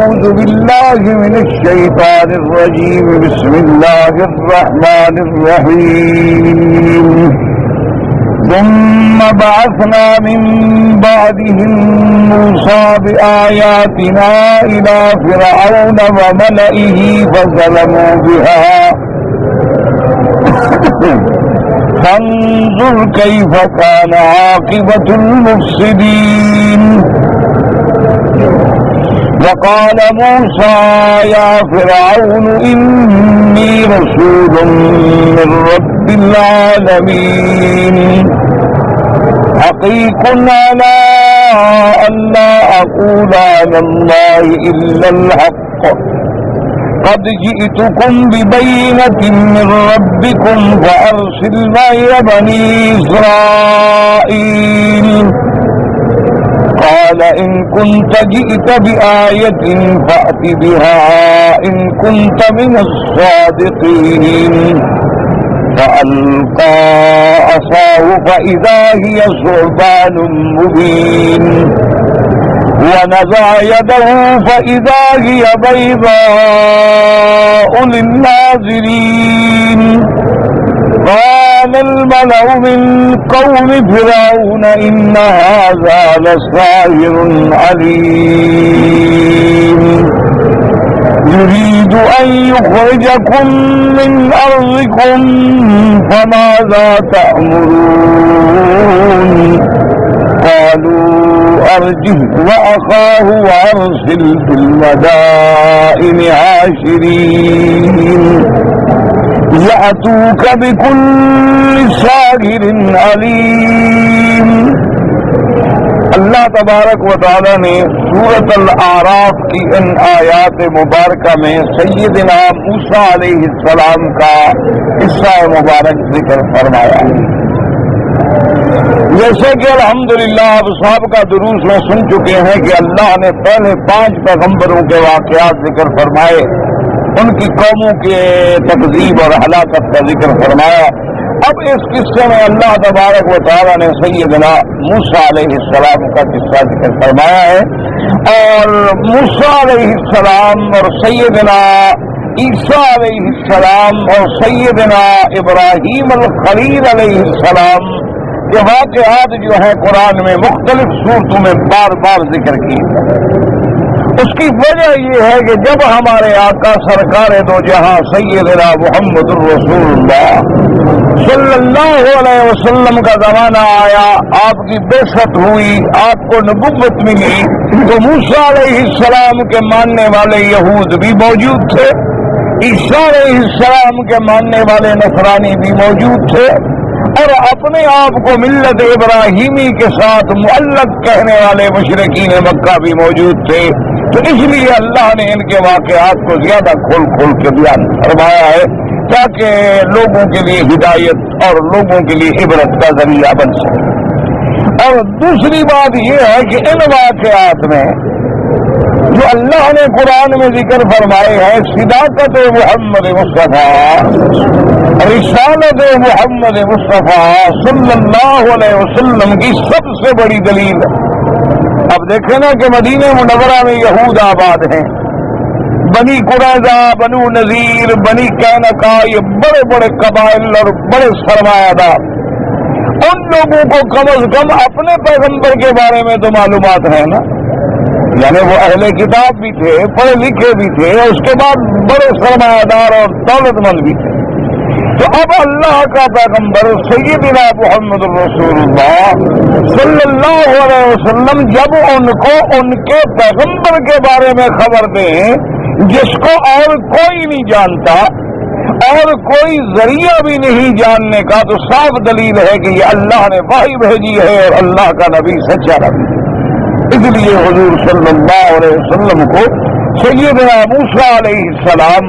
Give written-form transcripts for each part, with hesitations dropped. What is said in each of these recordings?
أعوذ بالله من الشيطان الرجيم بسم الله الرحمن الرحيم ثم بعثنا من بعدهم موسى بآياتنا إلى فرعون وملئه فظلموا بها فانظر كيف كان عاقبة المفسدين وقال موسى يا فرعون إني رسول من رب العالمين حقيق على أن لا أقول على الله إلا الحق قد جئتكم ببينة من ربكم فأرسل معي بني إسرائيل قال إن كنت جئت بآية فأت بها إن كنت من الصادقين فألقى عصاه فإذا هي ثعبان مبين ونزع يده فإذا هي بيضاء للناظرين قال الملأ من قوم فرعون إن هذا لساحر عليم يريد أن يخرجكم من أرضكم فماذا تأمرون قالوا أرجه وأخاه وأرسل في المدائن حاشرين يأتوك بكل ساحر عليم. اللہ تبارک و تعالی نے سورۃ الاعراف کی ان آیات مبارکہ میں سیدنا موسیٰ علیہ السلام کا حصہ مبارک ذکر فرمایا. جیسے کہ الحمدللہ اب سابقہ دروس میں سن چکے ہیں کہ اللہ نے پہلے 5 پیغمبروں کے واقعات ذکر فرمائے، ان کی قوموں کے تکذیب اور ہلاکت کا ذکر فرمایا. اب اس قصے میں اللہ تبارک و تعالی نے سیدنا موسیٰ علیہ السلام کا قصہ ذکر فرمایا ہے، اور موسیٰ علیہ السلام اور سیدنا عیسیٰ علیہ السلام اور سیدنا ابراہیم الخلیل علیہ السلام کے واقعات جو ہیں قرآن میں مختلف صورتوں میں بار بار ذکر کیے. اس کی وجہ یہ ہے کہ جب ہمارے آقا سرکار دو جہاں سیدنا محمد الرسول اللہ صلی اللہ علیہ وسلم کا زمانہ آیا، آپ کی بعثت ہوئی، آپ کو نبوت ملی، تو موسیٰ علیہ السلام کے ماننے والے یہود بھی موجود تھے، عیسیٰ علیہ السلام کے ماننے والے نصرانی بھی موجود تھے، اور اپنے آپ کو ملت ابراہیمی کے ساتھ معلق کہنے والے مشرکین مکہ بھی موجود تھے. تو اس لیے اللہ نے ان کے واقعات کو زیادہ کھول کھول کے بیان فرمایا ہے تاکہ لوگوں کے لیے ہدایت اور لوگوں کے لیے عبرت کا ذریعہ بن سکے. اور دوسری بات یہ ہے کہ ان واقعات میں جو اللہ نے قرآن میں ذکر فرمائے ہیں، صداقت محمد مصطفیٰ، رسالت محمد مصطفیٰ صلی اللہ علیہ وسلم کی سب سے بڑی دلیل ہے. اب دیکھیں نا کہ مدینہ منورہ میں یہود آباد ہیں، بنی قریظہ، بنو نذیر، بنی قینقاع، یہ بڑے بڑے قبائل اور بڑے سرمایہ دار، ان لوگوں کو کم از کم اپنے پیغمبر کے بارے میں تو معلومات ہیں نا، یعنی وہ اہل کتاب بھی تھے، پڑھے لکھے بھی تھے، اس کے بعد بڑے سرمایہ دار اور دولت مند بھی تھے. تو اب اللہ کا پیغمبر سیدنا محمد الرسول اللہ صلی اللہ علیہ وسلم جب ان کو ان کے پیغمبر کے بارے میں خبر دیں جس کو اور کوئی نہیں جانتا اور کوئی ذریعہ بھی نہیں جاننے کا، تو صاف دلیل ہے کہ یہ اللہ نے وحی بھیجی ہے اور اللہ کا نبی سچا نبی. اس لیے حضور صلی اللہ علیہ وسلم کو سیدنا موسیٰ علیہ السلام،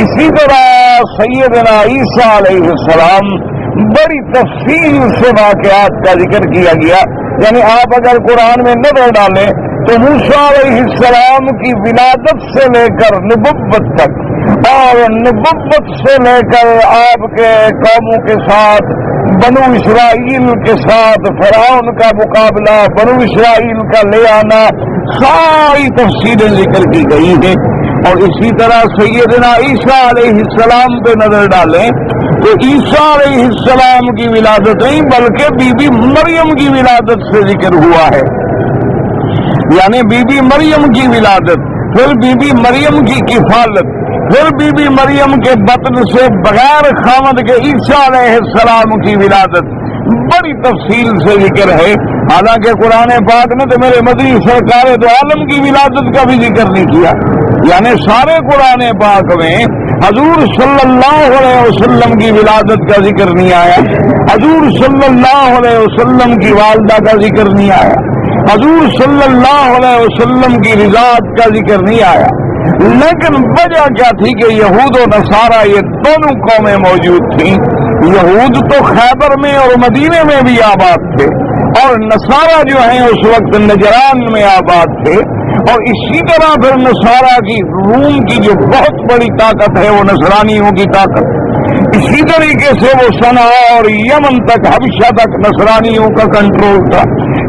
اسی طرح سیدنا عیسیٰ علیہ السلام بڑی تفصیل سے واقعات کا ذکر کیا گیا. یعنی آپ اگر قرآن میں نظر ڈالیں تو موسیٰ علیہ السلام کی ولادت سے لے کر نبوت تک اور نبوت سے لے کر آپ کے قوموں کے ساتھ بنو اسرائیل کے ساتھ فرعون کا مقابلہ، بنو اسرائیل کا لے آنا، ساری تفصیلیں ذکر کی گئی ہیں۔ اور اسی طرح سیدنا عیسیٰ علیہ السلام پہ نظر ڈالیں تو عیسیٰ علیہ السلام کی ولادت نہیں بلکہ بی بی مریم کی ولادت سے ذکر ہوا ہے، یعنی بی بی مریم کی ولادت، پھر بی بی مریم کی کفالت، پھر بی بی مریم کے بطن سے بغیر خامد کے عیسیٰ علیہ السلام کی ولادت، بڑی تفصیل سے ذکر ہے۔ حالانکہ قرآن پاک نے تو میرے مدنی سرکار دو عالم کی ولادت کا بھی ذکر نہیں کیا، یعنی سارے قرآن پاک میں حضور صلی اللہ علیہ وسلم کی ولادت کا ذکر نہیں آیا، حضور صلی اللہ علیہ وسلم کی والدہ کا ذکر نہیں آیا، حضور صلی اللہ علیہ وسلم کی رضاعت کا ذکر نہیں آیا۔ لیکن وجہ کیا تھی کہ یہود و نصارہ یہ دونوں قومیں موجود تھیں۔ یہود تو خیبر میں اور مدینے میں بھی آباد تھے، اور نصارہ جو ہیں اس وقت نجران میں آباد تھے، اور اسی طرح پھر نصارہ کی روم کی جو بہت بڑی طاقت ہے وہ نصرانیوں کی طاقت، اسی طریقے سے وہ صنعا اور یمن تک حبشہ تک نصرانیوں کا کنٹرول تھا،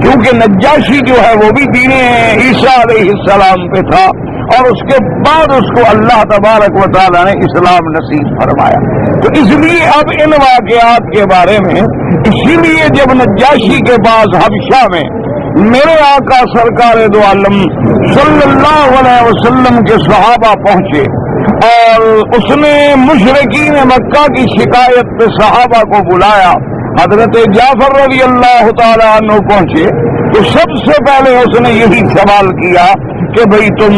کیونکہ نجاشی جو ہے وہ بھی دین عیسیٰ علیہ السلام پہ تھا، اور اس کے بعد اس کو اللہ تبارک و تعالیٰ نے اسلام نصیب فرمایا۔ تو اس لیے اب ان واقعات کے بارے میں، اسی لیے جب نجاشی کے پاس حبشہ میں میرے آقا سرکار دو عالم صلی اللہ علیہ وسلم کے صحابہ پہنچے اور اس نے مشرکین مکہ کی شکایت پہ صحابہ کو بلایا، حضرت جعفر رضی اللہ تعالیٰ عنہ پہنچے تو سب سے پہلے اس نے یہی سوال کیا کہ بھئی تم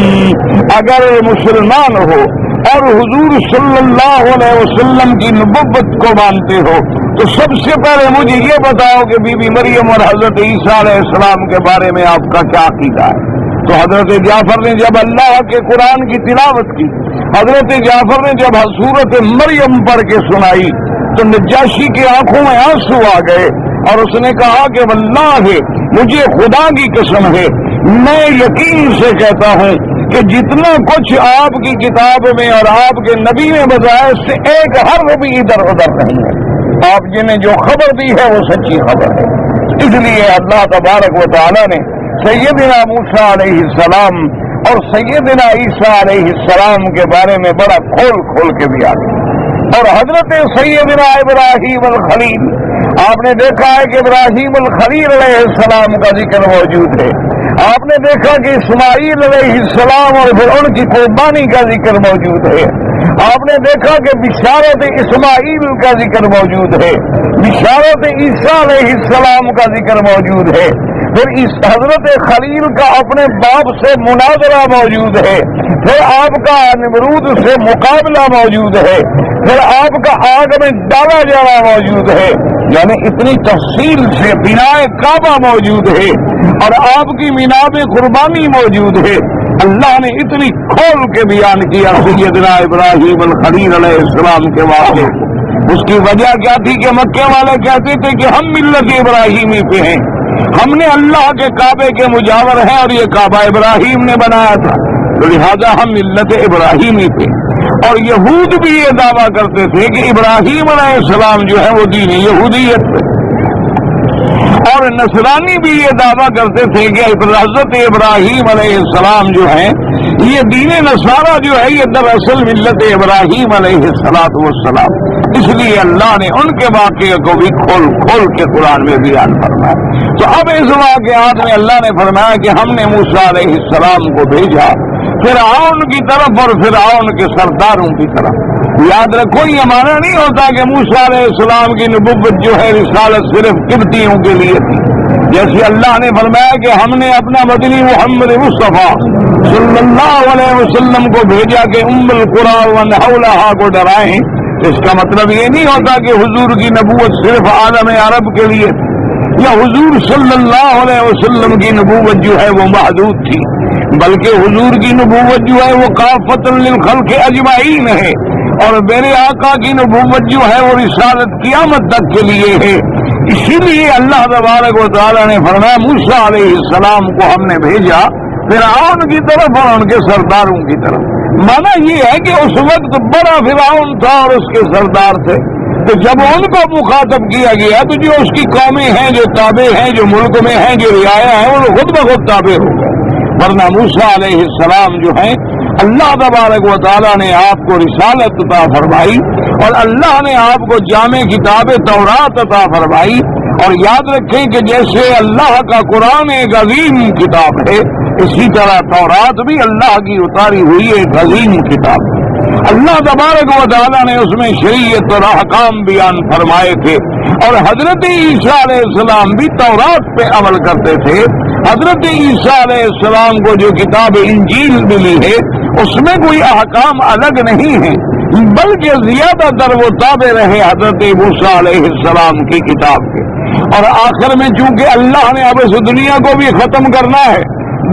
اگر مسلمان ہو اور حضور صلی اللہ علیہ وسلم کی نبوت کو مانتے ہو تو سب سے پہلے مجھے یہ بتاؤ کہ بی بی مریم اور حضرت عیسیٰ علیہ السلام کے بارے میں آپ کا کیا عقیدہ ہے۔ تو حضرت جعفر نے جب اللہ کے قرآن کی تلاوت کی، حضرت جعفر نے جب سورت مریم پڑھ کے سنائی تو نجاشی کی آنکھوں میں آنسو آ گئے، اور اس نے کہا کہ واللہ مجھے خدا کی قسم ہے، میں یقین سے کہتا ہوں کہ جتنا کچھ آپ کی کتاب میں اور آپ کے نبی نے بتایا اس سے ایک حرف بھی ادھر ادھر نہیں ہے، آپ جنہیں جو خبر دی ہے وہ سچی خبر ہے۔ اس لیے اللہ تبارک و تعالیٰ نے سیدنا موسیٰ علیہ السلام اور سیدنا عیسیٰ علیہ السلام کے بارے میں بڑا کھول کے بیان کیا، اور حضرت سیدنا ابراہیم الخلیل، آپ نے دیکھا ہے کہ ابراہیم الخلیل علیہ السلام کا ذکر موجود ہے، آپ نے دیکھا کہ اسماعیل علیہ السلام اور پھر ان کی قربانی کا ذکر موجود ہے، آپ نے دیکھا کہ بشارت اسماعیل کا ذکر موجود ہے، بشارت عیسیٰ علیہ السلام کا ذکر موجود ہے، پھر اس حضرت خلیل کا اپنے باپ سے مناظرہ موجود ہے، پھر آپ کا نمرود سے مقابلہ موجود ہے، پھر آپ کا آگ میں ڈالا جانا موجود ہے، یعنی اتنی تفصیل سے بناء کعبہ موجود ہے اور آپ کی میناب قربانی موجود ہے۔ اللہ نے اتنی کھول کے بیان کیا سیدنا ابراہیم الخلیل علیہ السلام کے واقعے کو۔ اس کی وجہ کیا تھی کہ مکے والے کہتے تھے کہ ہم ملت ابراہیمی پہ ہیں، ہم نے اللہ کے کعبے کے مجاور ہیں اور یہ کعبہ ابراہیم نے بنایا تھا، تو لہذا ہم ملت ابراہیمی پہ۔ اور یہود بھی یہ دعویٰ کرتے تھے کہ ابراہیم علیہ السلام جو ہے وہ دین یہودیت پہ، اور نصرانی بھی یہ دعویٰ کرتے تھے کہ حضرت ابراہیم علیہ السلام جو ہے یہ دین نصارہ جو ہے یہ دراصل ملت ابراہیم علیہ السلام۔ اس لیے اللہ نے ان کے واقعے کو بھی کھول کے قرآن میں بیان فرمایا۔ تو اب اس واقعات میں اللہ نے فرمایا کہ ہم نے موسیٰ علیہ السلام کو بھیجا فرعون کی طرف اور فرعون کے سرداروں کی طرف۔ یاد رکھو یہ معنی نہیں ہوتا کہ موسیٰ علیہ السلام کی نبوت جو ہے رسالت صرف قبطیوں کے لیے تھی، جیسے اللہ نے فرمایا کہ ہم نے اپنا مدنی محمد مصطفیٰ صلی اللہ علیہ وسلم کو بھیجا کہ ام القریٰ ومن حولہا کو ڈرائیں۔ اس کا مطلب یہ نہیں ہوتا کہ حضور کی نبوت صرف عالم عرب کے لیے تھی، یا حضور صلی اللہ علیہ وسلم کی نبوت جو ہے وہ محدود تھی، بلکہ حضور کی نبوت جو ہے وہ کافۃ للخلق اجمعین ہے، اور میرے آقا کی نبوت جو ہے وہ رسالت قیامت تک کے لیے ہے۔ اسی لیے اللہ تبارک و تعالیٰ نے فرمایا موسیٰ علیہ السلام کو ہم نے بھیجا فرعون کی طرف اور ان کے سرداروں کی طرف۔ مانا یہ ہے کہ اس وقت بڑا فرعون تھا اور اس کے سردار تھے، تو جب ان کو مخاطب کیا گیا تو جو اس کی قومیں ہیں، جو تابع ہیں، جو ملک میں ہیں، جو رعایا ہیں، وہ خود بخود تابع ہو گئے۔ ورنہ موسیٰ علیہ السلام جو ہیں، اللہ تبارک و تعالیٰ نے آپ کو رسالت عطا فرمائی اور اللہ نے آپ کو جامع کتاب تورات عطا فرمائی۔ اور یاد رکھیں کہ جیسے اللہ کا قرآن ایک عظیم کتاب ہے، اسی طرح تورات بھی اللہ کی اتاری ہوئی ایک عظیم کتاب ہے۔ اللہ تبارک و تعالیٰ نے اس میں شریعت اور احکام بیان فرمائے تھے، اور حضرت عیسیٰ علیہ السلام بھی تورات پہ عمل کرتے تھے۔ حضرت عیسیٰ علیہ السلام کو جو کتاب انجیل ملی ہے اس میں کوئی احکام الگ نہیں ہیں، بلکہ زیادہ تر وہ تابع رہے حضرت موسیٰ علیہ السلام کی کتاب کے۔ اور آخر میں چونکہ اللہ نے اب اس دنیا کو بھی ختم کرنا ہے،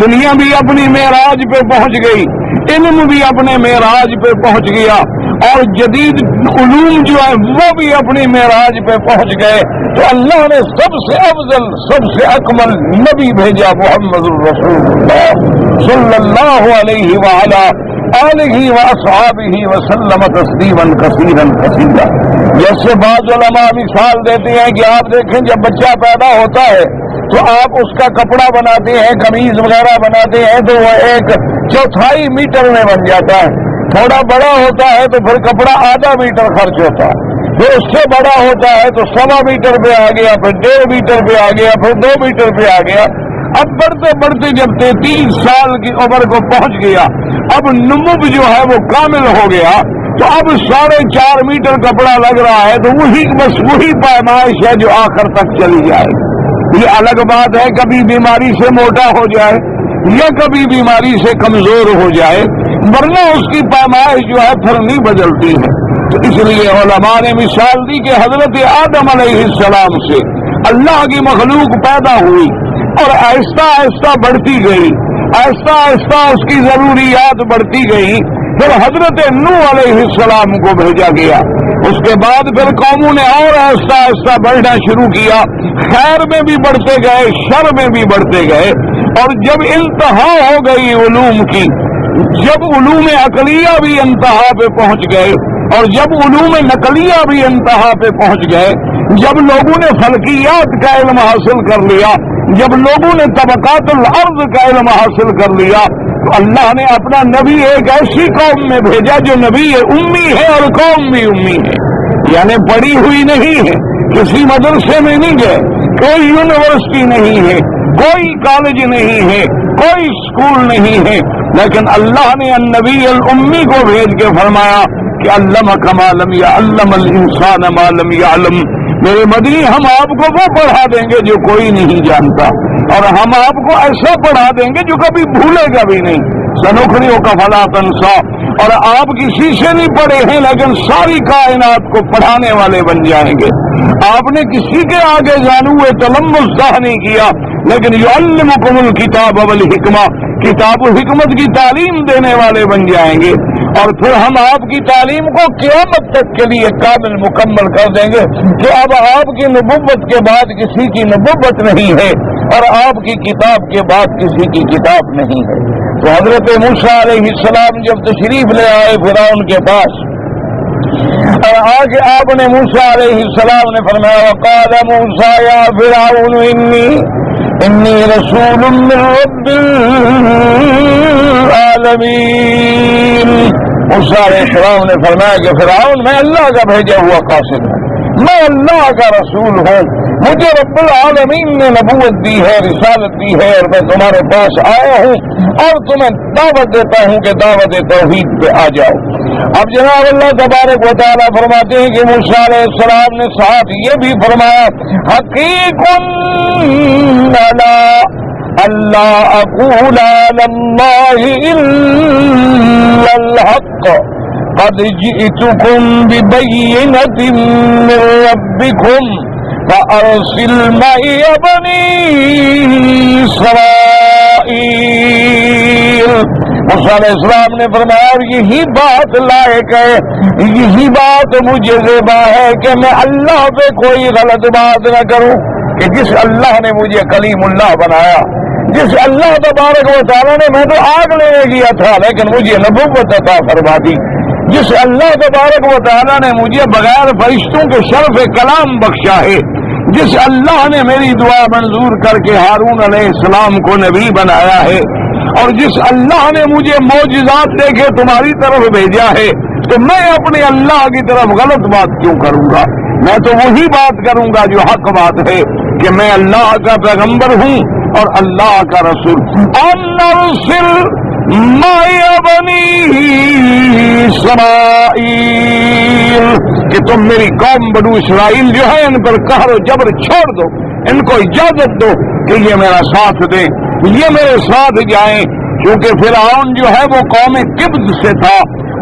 دنیا بھی اپنی معراج پہ پہنچ گئی، علم بھی اپنے معراج پہ پہنچ گیا، اور جدید علوم جو ہے وہ بھی اپنی معراج پہ پہنچ گئے، تو اللہ نے سب سے افضل، سب سے اکمل نبی بھیجا محمد الرسول اللہ صلی اللہ علیہ وآلہ آلہ واصحابہ وسلم تسلیما کثیرا کثیرا۔ جیسے بعض علماء مثال دیتے ہیں کہ آپ دیکھیں جب بچہ پیدا ہوتا ہے تو آپ اس کا کپڑا بناتے ہیں، قمیض وغیرہ بناتے ہیں، تو وہ 1/4 میٹر میں بن جاتا ہے۔ تھوڑا بڑا ہوتا ہے تو پھر کپڑا آدھا میٹر خرچ ہوتا ہے، پھر اس سے بڑا ہوتا ہے تو 1.25 میٹر پہ آ گیا، پھر 1.5 میٹر پہ آ گیا، پھر 2 میٹر پہ آ گیا۔ اب بڑھتے بڑھتے جب 33 سال کی عمر کو پہنچ گیا، اب نمو جو ہے وہ کامل ہو گیا، تو اب 4.5 میٹر کپڑا لگ رہا ہے، تو وہی پیمائش ہے جو آخر تک چلی جائے۔ یہ الگ بات ہے کبھی بیماری سے موٹا ہو جائے یا کبھی بیماری سے کمزور ہو جائے، ورنہ اس کی پیمائش جو ہے پھر نہیں بدلتی ہے۔ تو اس لیے علماء نے مثال دی کہ حضرت آدم علیہ السلام سے اللہ کی مخلوق پیدا ہوئی اور آہستہ آہستہ بڑھتی گئی، آہستہ آہستہ اس کی ضروریات بڑھتی گئی، پھر حضرت نوح علیہ السلام کو بھیجا گیا، اس کے بعد پھر قوموں نے اور آہستہ آہستہ بڑھنا شروع کیا، خیر میں بھی بڑھتے گئے، شر میں بھی بڑھتے گئے، اور جب انتہا ہو گئی علوم کی، جب علوم عقلیہ بھی انتہا پہ پہنچ گئے اور جب علوم نقلیہ بھی انتہا پہ پہنچ گئے، جب لوگوں نے فلکیات کا علم حاصل کر لیا، جب لوگوں نے طبقات الارض کا علم حاصل کر لیا، تو اللہ نے اپنا نبی ایک ایسی قوم میں بھیجا جو نبی امی ہے اور قوم بھی امی ہے، یعنی پڑھی ہوئی نہیں ہے، کسی مدرسے میں نہیں گئے، کوئی یونیورسٹی نہیں ہے، کوئی کالج نہیں ہے، کوئی اسکول نہیں ہے، لیکن اللہ نے النبی الامی کو بھیج کے فرمایا کہ علمک ما لم یعلم الانسان ما لم یعلم، میرے مدنی ہم آپ کو وہ پڑھا دیں گے جو کوئی نہیں جانتا، اور ہم آپ کو ایسا پڑھا دیں گے جو کبھی بھولے گا بھی نہیں، سنقرئک فلا تنسیٰ، اور آپ کسی سے نہیں پڑھے ہیں لیکن ساری کائنات کو پڑھانے والے بن جائیں گے۔ آپ نے کسی کے آگے جانوے تلمس نہیں کیا، لیکن یعلمکم الکتاب والحکمہ، کتاب و حکمت کی تعلیم دینے والے بن جائیں گے، اور پھر ہم آپ کی تعلیم کو قیامت تک کے لیے کامل مکمل کر دیں گے کہ اب آپ کی نبوت کے بعد کسی کی نبوت نہیں ہے اور آپ کی کتاب کے بعد کسی کی کتاب نہیں ہے۔ تو حضرت موسیٰ علیہ السلام جب تشریف لے آئے فرعون کے پاس، اور آگے آپ نے موسیٰ علیہ السلام نے فرمایا وقال موسیٰ یا فرعون انی رسول من رب العالمین۔ موسیٰ علیہ السلام نے فرمایا کہ فرعون میں اللہ کا بھیجا ہوا قاصد ہوں، میں اللہ کا رسول ہوں، مجھے رب العالمین نے نبوت دی ہے، رسالت دی ہے، اور میں تمہارے پاس آیا ہوں اور تمہیں دعوت دیتا ہوں کہ دعوت توحید پہ آ جاؤ۔ اب جناب اللہ تبارک و تعالیٰ فرماتے ہیں کہ موسیٰ علیہ السلام نے ساتھ یہ بھی فرمایا حقیق اللہ اقول علی اللہ الا الحق قد جئتکم ببینۃ من ربکم فارسل معی بنی اسرائیل۔ موسیٰ علیہ السلام نے فرمایا یہی بات لائق ہے، یہی بات مجھے زیبا ہے کہ میں اللہ پہ کوئی غلط بات نہ کروں، کہ جس اللہ نے مجھے کلیم اللہ بنایا، جس اللہ تبارک و تعالیٰ نے، میں تو آگ لینے گیا تھا لیکن مجھے نبوت عطا فرما دی، جس اللہ تبارک و تعالیٰ نے مجھے بغیر فرشتوں کے شرف کلام بخشا ہے، جس اللہ نے میری دعا منظور کر کے ہارون علیہ السلام کو نبی بنایا ہے، اور جس اللہ نے مجھے معجزات دے کے تمہاری طرف بھیجا ہے، تو میں اپنے اللہ کی طرف غلط بات کیوں کروں گا؟ میں تو وہی بات کروں گا جو حق بات ہے کہ میں اللہ کا پیغمبر ہوں اور اللہ کا رسول۔ انرسل معی بنی اسرائیل، کہ تم میری قوم بنو اسرائیل جو ہے ان پر قہر و جبر چھوڑ دو، ان کو اجازت دو کہ یہ میرا ساتھ دیں، یہ میرے ساتھ جائیں، کیونکہ فرعون جو ہے وہ قوم قبط سے تھا،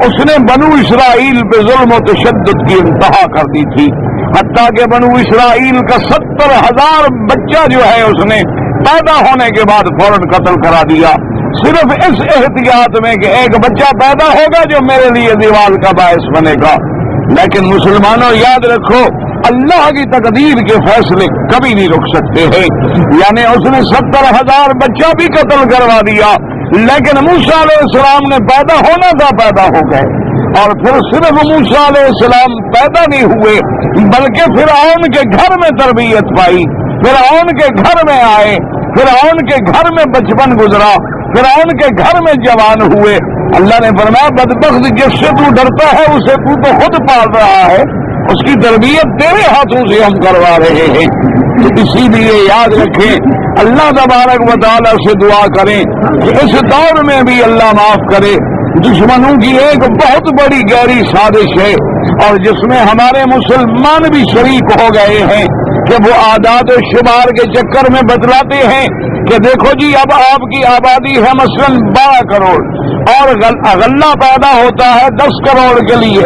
اس نے بنو اسرائیل پہ ظلم و تشدد کی انتہا کر دی تھی، حتیٰ کہ بنو اسرائیل کا 70,000 بچہ جو ہے اس نے پیدا ہونے کے بعد فوراً قتل کرا دیا، صرف اس احتیاط میں کہ ایک بچہ پیدا ہوگا جو میرے لیے دیوال کا باعث بنے گا۔ لیکن مسلمانوں یاد رکھو، اللہ کی تقدیر کے فیصلے کبھی نہیں رک سکتے ہیں، یعنی اس نے 70,000 بچہ بھی قتل کروا دیا، لیکن موسیٰ علیہ السلام نے پیدا ہونا تھا، پیدا ہو گئے، اور پھر صرف موسیٰ علیہ السلام پیدا نہیں ہوئے بلکہ فرعون کے گھر میں تربیت پائی، فرعون کے گھر میں آئے، فرعون کے گھر میں بچپن گزرا، فرعون کے گھر میں جوان ہوئے۔ اللہ نے فرمایا بدبخت جس سے تو ڈرتا ہے اسے تو خود پال رہا ہے، اس کی تربیت تیرے ہاتھوں سے ہم کروا رہے ہیں۔ تو اسی لیے یاد رکھیں، اللہ تبارک و تعالیٰ سے دعا کریں کہ اس دور میں بھی اللہ معاف کرے۔ دشمنوں کی ایک بہت بڑی گہری سازش ہے، اور جس میں ہمارے مسلمان بھی شریک ہو گئے ہیں، کہ وہ اعداد و شمار کے چکر میں بتلاتے ہیں کہ دیکھو جی اب آپ کی آبادی ہے مثلا 12 کروڑ اور غلہ پیدا ہوتا ہے 10 کروڑ کے لیے،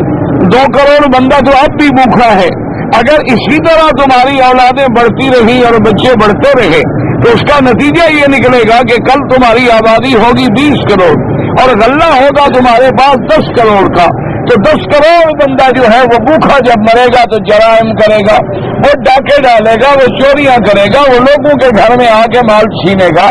2 کروڑ بندہ تو اب بھی بھوکا ہے۔ اگر اسی طرح تمہاری اولادیں بڑھتی رہی اور بچے بڑھتے رہے تو اس کا نتیجہ یہ نکلے گا کہ کل تمہاری آبادی ہوگی 20 کروڑ اور غلہ ہوگا تمہارے پاس 10 کروڑ کا، تو 10 کروڑ بندہ جو ہے وہ بھوکا جب مرے گا تو جرائم کرے گا، وہ ڈاکے ڈالے گا، وہ چوریاں کرے گا، وہ لوگوں کے گھر میں آ کے مال چھینے گا۔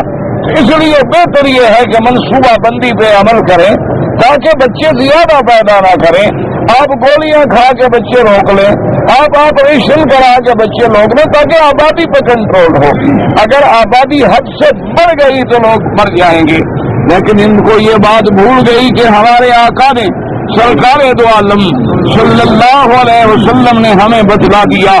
اس لیے بہتر یہ ہے کہ منصوبہ بندی پہ عمل کریں تاکہ بچے زیادہ پیدا نہ کریں۔ آپ گولیاں کھا کے بچے روک لیں، آپ آپریشن کرا کے بچے روک لیں تاکہ آبادی پہ کنٹرول ہو۔ اگر آبادی حد سے بڑھ گئی تو لوگ مر جائیں گے، لیکن ان کو یہ بات بھول گئی کہ ہمارے آقا نے سرکار دو عالم صلی اللہ علیہ وسلم نے ہمیں بتلا دیا،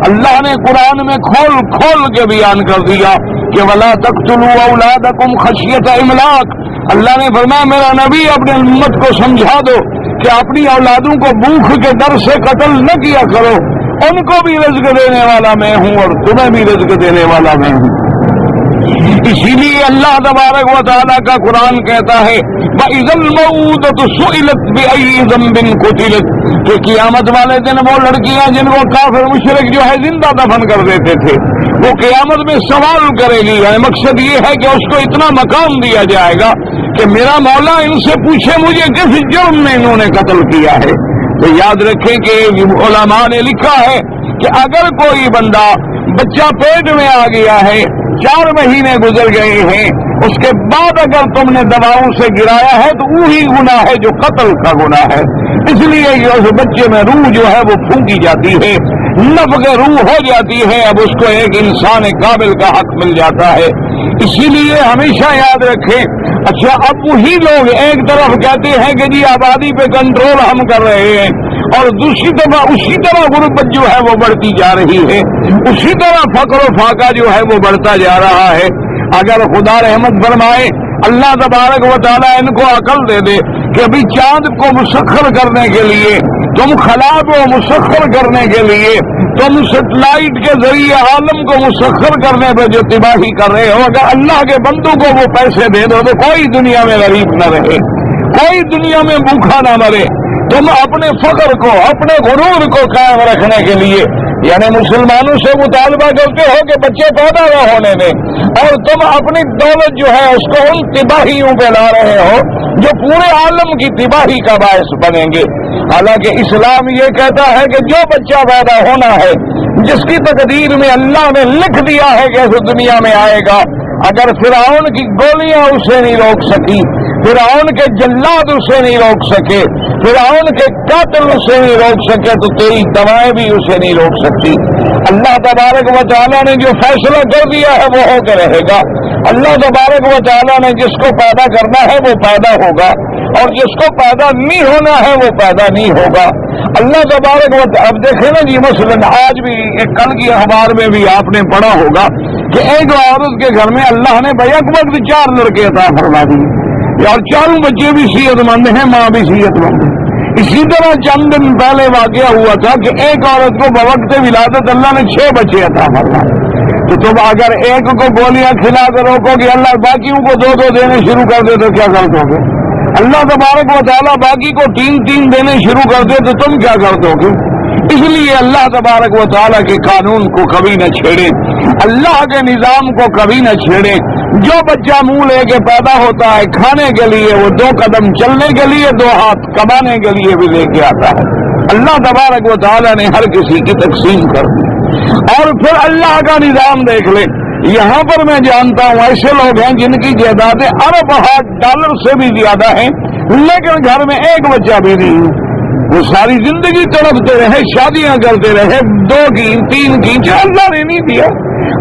اللہ نے قرآن میں کھول کھول کے بیان کر دیا کہ وَلَا تَقْتُلُوا أَوْلَادَكُمْ خَشْيَةَ إِمْلَاقٍ۔ اللہ نے فرمایا میرا نبی اپنے امت کو سمجھا دو کہ اپنی اولادوں کو بھوک کے ڈر سے قتل نہ کیا کرو، ان کو بھی رزق دینے والا میں ہوں اور تمہیں بھی رزق دینے والا میں ہوں۔ اسی لیے اللہ تبارک و تعالیٰ کا قرآن کہتا ہے وَإِذَا الْمَوْءُودَةُ سُئِلَتْ بِأَيِّ ذَنبٍ قُتِلَتْ، کہ قیامت والے دن وہ لڑکیاں جن کو کافر مشرک جو ہے زندہ دفن کر دیتے تھے وہ قیامت میں سوال کرے گی، یعنی مقصد یہ ہے کہ اس کو اتنا مقام دیا جائے گا کہ میرا مولا ان سے پوچھے مجھے کس جرم میں انہوں نے قتل کیا ہے۔ تو یاد رکھیں کہ علماء نے لکھا ہے کہ اگر کوئی بندہ بچہ پیٹ میں آ گیا ہے، 4 مہینے گزر گئے ہیں، اس کے بعد اگر تم نے دواؤں سے گرایا ہے تو وہی گناہ ہے جو قتل کا گناہ ہے۔ اس لیے اس بچے میں روح جو ہے وہ پھونکی جاتی ہے، نفخ روح ہو جاتی ہے، اب اس کو ایک انسان قابل کا حق مل جاتا ہے۔ اسی لیے ہمیشہ یاد رکھیں، اچھا اب وہی لوگ ایک طرف کہتے ہیں کہ جی آبادی پہ کنٹرول ہم کر رہے ہیں، اور دوسری طرف اسی طرح غربت جو ہے وہ بڑھتی جا رہی ہے، اسی طرح فقر و فاقہ جو ہے وہ بڑھتا جا رہا ہے۔ اگر خدا رحمت فرمائے، اللہ تبارک و تعالیٰ ان کو عقل دے دے کہ ابھی چاند کو مسخر کرنے کے لیے، تم خلا کو مسخر کرنے کے لیے، تم سیٹلائٹ کے ذریعے عالم کو مسخر کرنے پہ جو تباہی کر رہے ہو، اگر اللہ کے بندوں کو وہ پیسے دے دو تو کوئی دنیا میں غریب نہ رہے، کوئی دنیا میں بھوکا نہ مرے۔ تم اپنے فقر کو، اپنے غرور کو قائم رکھنے کے لیے یعنی مسلمانوں سے مطالبہ کرتے ہو کہ بچے پیدا نہ ہونے دیں، اور تم اپنی دولت جو ہے اس کو ان تباہیوں پہ لا رہے ہو جو پورے عالم کی تباہی کا باعث بنیں گے۔ حالانکہ اسلام یہ کہتا ہے کہ جو بچہ پیدا ہونا ہے، جس کی تقدیر میں اللہ نے لکھ دیا ہے کہ اس دنیا میں آئے گا، اگر فرعون کی گولیاں اسے نہیں روک سکی، فرعون کے جلاد اسے نہیں روک سکے، فرعون کے قاتل اسے نہیں روک سکے، تو تیری دوائیں بھی اسے نہیں روک سکتی۔ اللہ تبارک و تعالیٰ نے جو فیصلہ کر دیا ہے وہ ہو کے رہے گا۔ اللہ تبارک و تعالیٰ نے جس کو پیدا کرنا ہے وہ پیدا ہوگا، اور جس کو پیدا نہیں ہونا ہے وہ پیدا نہیں ہوگا۔ اللہ تبارک و تعالیٰ، اب دیکھیں نا جی، مثلاً آج بھی کل کی اخبار میں بھی آپ نے پڑھا ہوگا کہ ایک عورت کے گھر میں اللہ نے بیک وقت 4 لڑکے عطا فرما دیے، اور چاروں بچے بھی صحت مند ہیں، ماں بھی صحت مند ہے۔ اسی طرح چند دن پہلے واقعہ ہوا تھا کہ ایک عورت کو بوقت ولادت اللہ نے 6 بچے عطا فرمائے۔ تو تم اگر ایک کو گولیاں کھلا کر روکو گے اللہ باقیوں کو 2 دینے شروع کر دے تو کیا کر دو گے؟ اللہ تبارک و تعالیٰ باقی کو 3 دینے شروع کر دے تو تم کیا کر دو گے؟ اس لیے اللہ تبارک و تعالیٰ کے قانون کو کبھی نہ چھیڑے، اللہ کے نظام کو کبھی نہ چھیڑے۔ جو بچہ منہ لے کے پیدا ہوتا ہے کھانے کے لیے، وہ 2 قدم چلنے کے لیے 2 ہاتھ کمانے کے لیے بھی لے کے آتا ہے۔ اللہ تبارک و تعالیٰ نے ہر کسی کی تقسیم کر دی۔ اور پھر اللہ کا نظام دیکھ لے، یہاں پر میں جانتا ہوں ایسے لوگ ہیں جن کی جائیدادیں ارب $8 سے بھی زیادہ ہیں، لیکن گھر میں ایک بچہ بھی نہیں ہے۔ وہ ساری زندگی تڑپتے رہے، شادیاں کرتے رہے، 2 کی 3 کی، جو اللہ نے نہیں دیا۔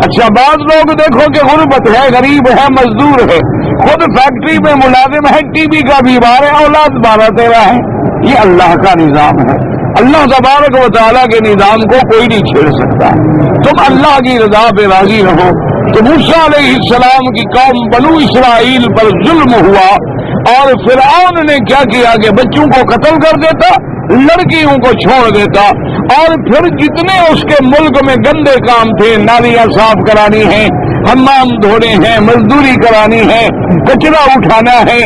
اچھا بعض لوگ دیکھو کہ غربت ہے، غریب ہے، مزدور ہے، خود فیکٹری میں ملازم ہے، ٹی بی کا بیمار ہے، اولاد 12-13 ہے۔ یہ اللہ کا نظام ہے۔ اللہ تبارک و تعالیٰ کے نظام کو کوئی نہیں چھیڑ سکتا۔ تم اللہ کی رضا پہ راضی رہو۔ تو موسیٰ علیہ السلام کی قوم بنو اسرائیل پر ظلم ہوا، اور فرعون نے کیا کیا کہ بچوں کو قتل کر دیتا، لڑکیوں کو چھوڑ دیتا، اور پھر جتنے اس کے ملک میں گندے کام تھے، نالیاں صاف کرانی ہیں، حمام دھونے ہیں، مزدوری کرانی ہے، کچرا اٹھانا ہے،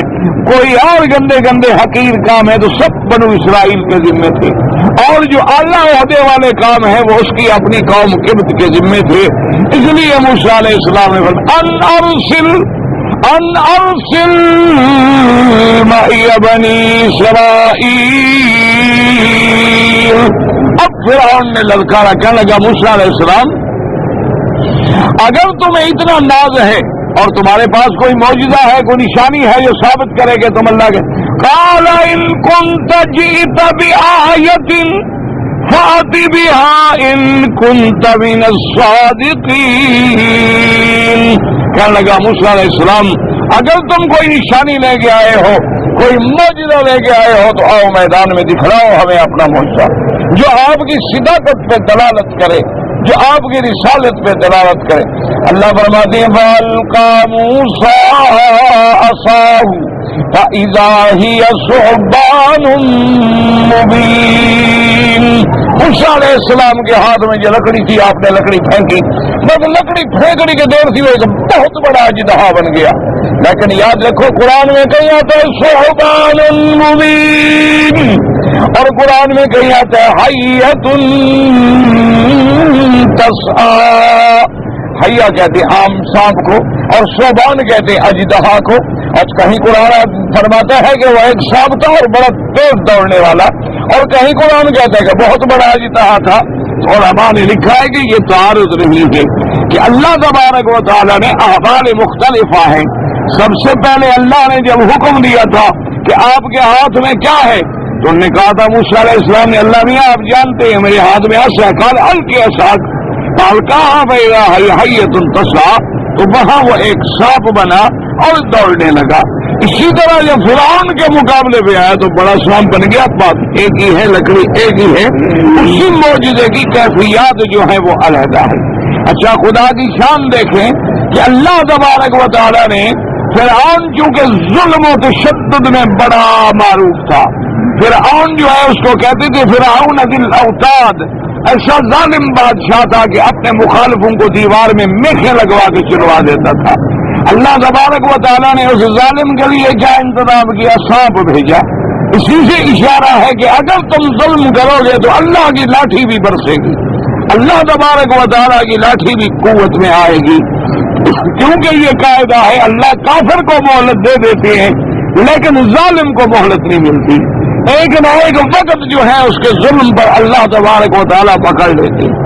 کوئی اور گندے گندے حقیر کام ہے، تو سب بنو اسرائیل کے ذمے تھے۔ اور جو اعلیٰ عہدے والے کام ہیں وہ اس کی اپنی قوم قبط کے ذمے تھے۔ اس لیے موسیٰ علیہ السلام نے فرمایا ان ارسل معی بنی اسرائیل۔ اب فرعون نے للکارا، کہنے لگا موسیٰ علیہ السلام اگر تمہیں اتنا ناز ہے اور تمہارے پاس کوئی معجزہ ہے، کوئی نشانی ہے جو ثابت کرے کہ تم اللہ کے، قال ان كنت جئت بآیۃ فأت بها ان كنت من الصادقین۔ کہنے لگا موسیٰ علیہ السلام اگر تم کوئی نشانی لے کے آئے ہو، کوئی معجزہ لے کے آئے ہو، تو آؤ میدان میں دکھلاؤ ہمیں اپنا معجزہ جو آپ کی صداقت پہ دلالت کرے، جو آپ کی رسالت پہ دلالت کرے۔ اللہ فرماتے ہیں فَأَلْقَىٰ مُوسَىٰ عَصَاهُ فَإِذَا هِيَ ثُعْبَانٌ مُّبِينٌ۔ موسیٰ علیہ السلام کے ہاتھ میں جو لکڑی تھی، آپ نے لکڑی پھینکی، بس لکڑی پھینکنے کے دور سے وہ ایک بہت بڑا اژدہا بن گیا۔ لیکن یاد رکھو قرآن میں کہیں آتا ہے ثعبان مبین، اور قرآن میں کہیں آتا ہے حیۃ تسعیٰ۔ حیا کہتے ہیں عام سانپ کو، اور ثعبان کہتے ہیں اژدہا کو۔ آج کہیں قرآن فرماتا ہے کہ وہ ایک سانپ تھا اور بڑا تیز دوڑنے والا، اور کہیں قرآن کہتا ہے کہ بہت بڑا اژدہا تھا۔ علماء نے لکھا ہے کہ یہ تعارض نہیں ہے کہ اللہ تبارک و تعالیٰ نے احوال مختلفہ ہیں۔ سب سے پہلے اللہ نے جب حکم دیا تھا کہ آپ کے ہاتھ میں کیا ہے، تو انہوں نے کہا تھا موسیٰ علیہ السلام نے، اللہ میاں آپ جانتے ہیں میرے ہاتھ میں عصا ہے، قال القی عصاک، قال کہاں فإذا هي حیۃ تسعیٰ، تو وہاں وہ ایک سانپ بنا اور دوڑنے لگا۔ اسی طرح جب فرعون کے مقابلے پہ آیا تو بڑا سانپ بن گیا، بات ایک ہی ہے، لکڑی ایک ہی ہے، اسی معجزے کی کیفیات جو ہے وہ علیحدہ ہے۔ اچھا خدا کی شان دیکھیں کہ اللہ تبارک و تعالیٰ نے فرعون چونکہ ظلم و تشدد میں بڑا معروف تھا، فرعون جو ہے اس کو کہتے تھے فرعون ذی الاوتاد، ایسا ظالم بادشاہ تھا کہ اپنے مخالفوں کو دیوار میں میخیں لگوا کے چلوا دیتا تھا۔ اللہ تبارک و تعالیٰ نے اس ظالم کے لیے کیا انتظام کیا، سانپ بھیجا۔ اسی سے اشارہ ہے کہ اگر تم ظلم کرو گے تو اللہ کی لاٹھی بھی برسے گی، اللہ تبارک و تعالیٰ کی لاٹھی بھی قوت میں آئے گی، کیونکہ یہ قاعدہ ہے اللہ کافر کو مہلت دے دیتے ہیں لیکن ظالم کو مہلت نہیں ملتی۔ ایک نہ ایک وقت جو ہے اس کے ظلم پر اللہ تبارک و تعالیٰ پکڑ لیتے ہیں۔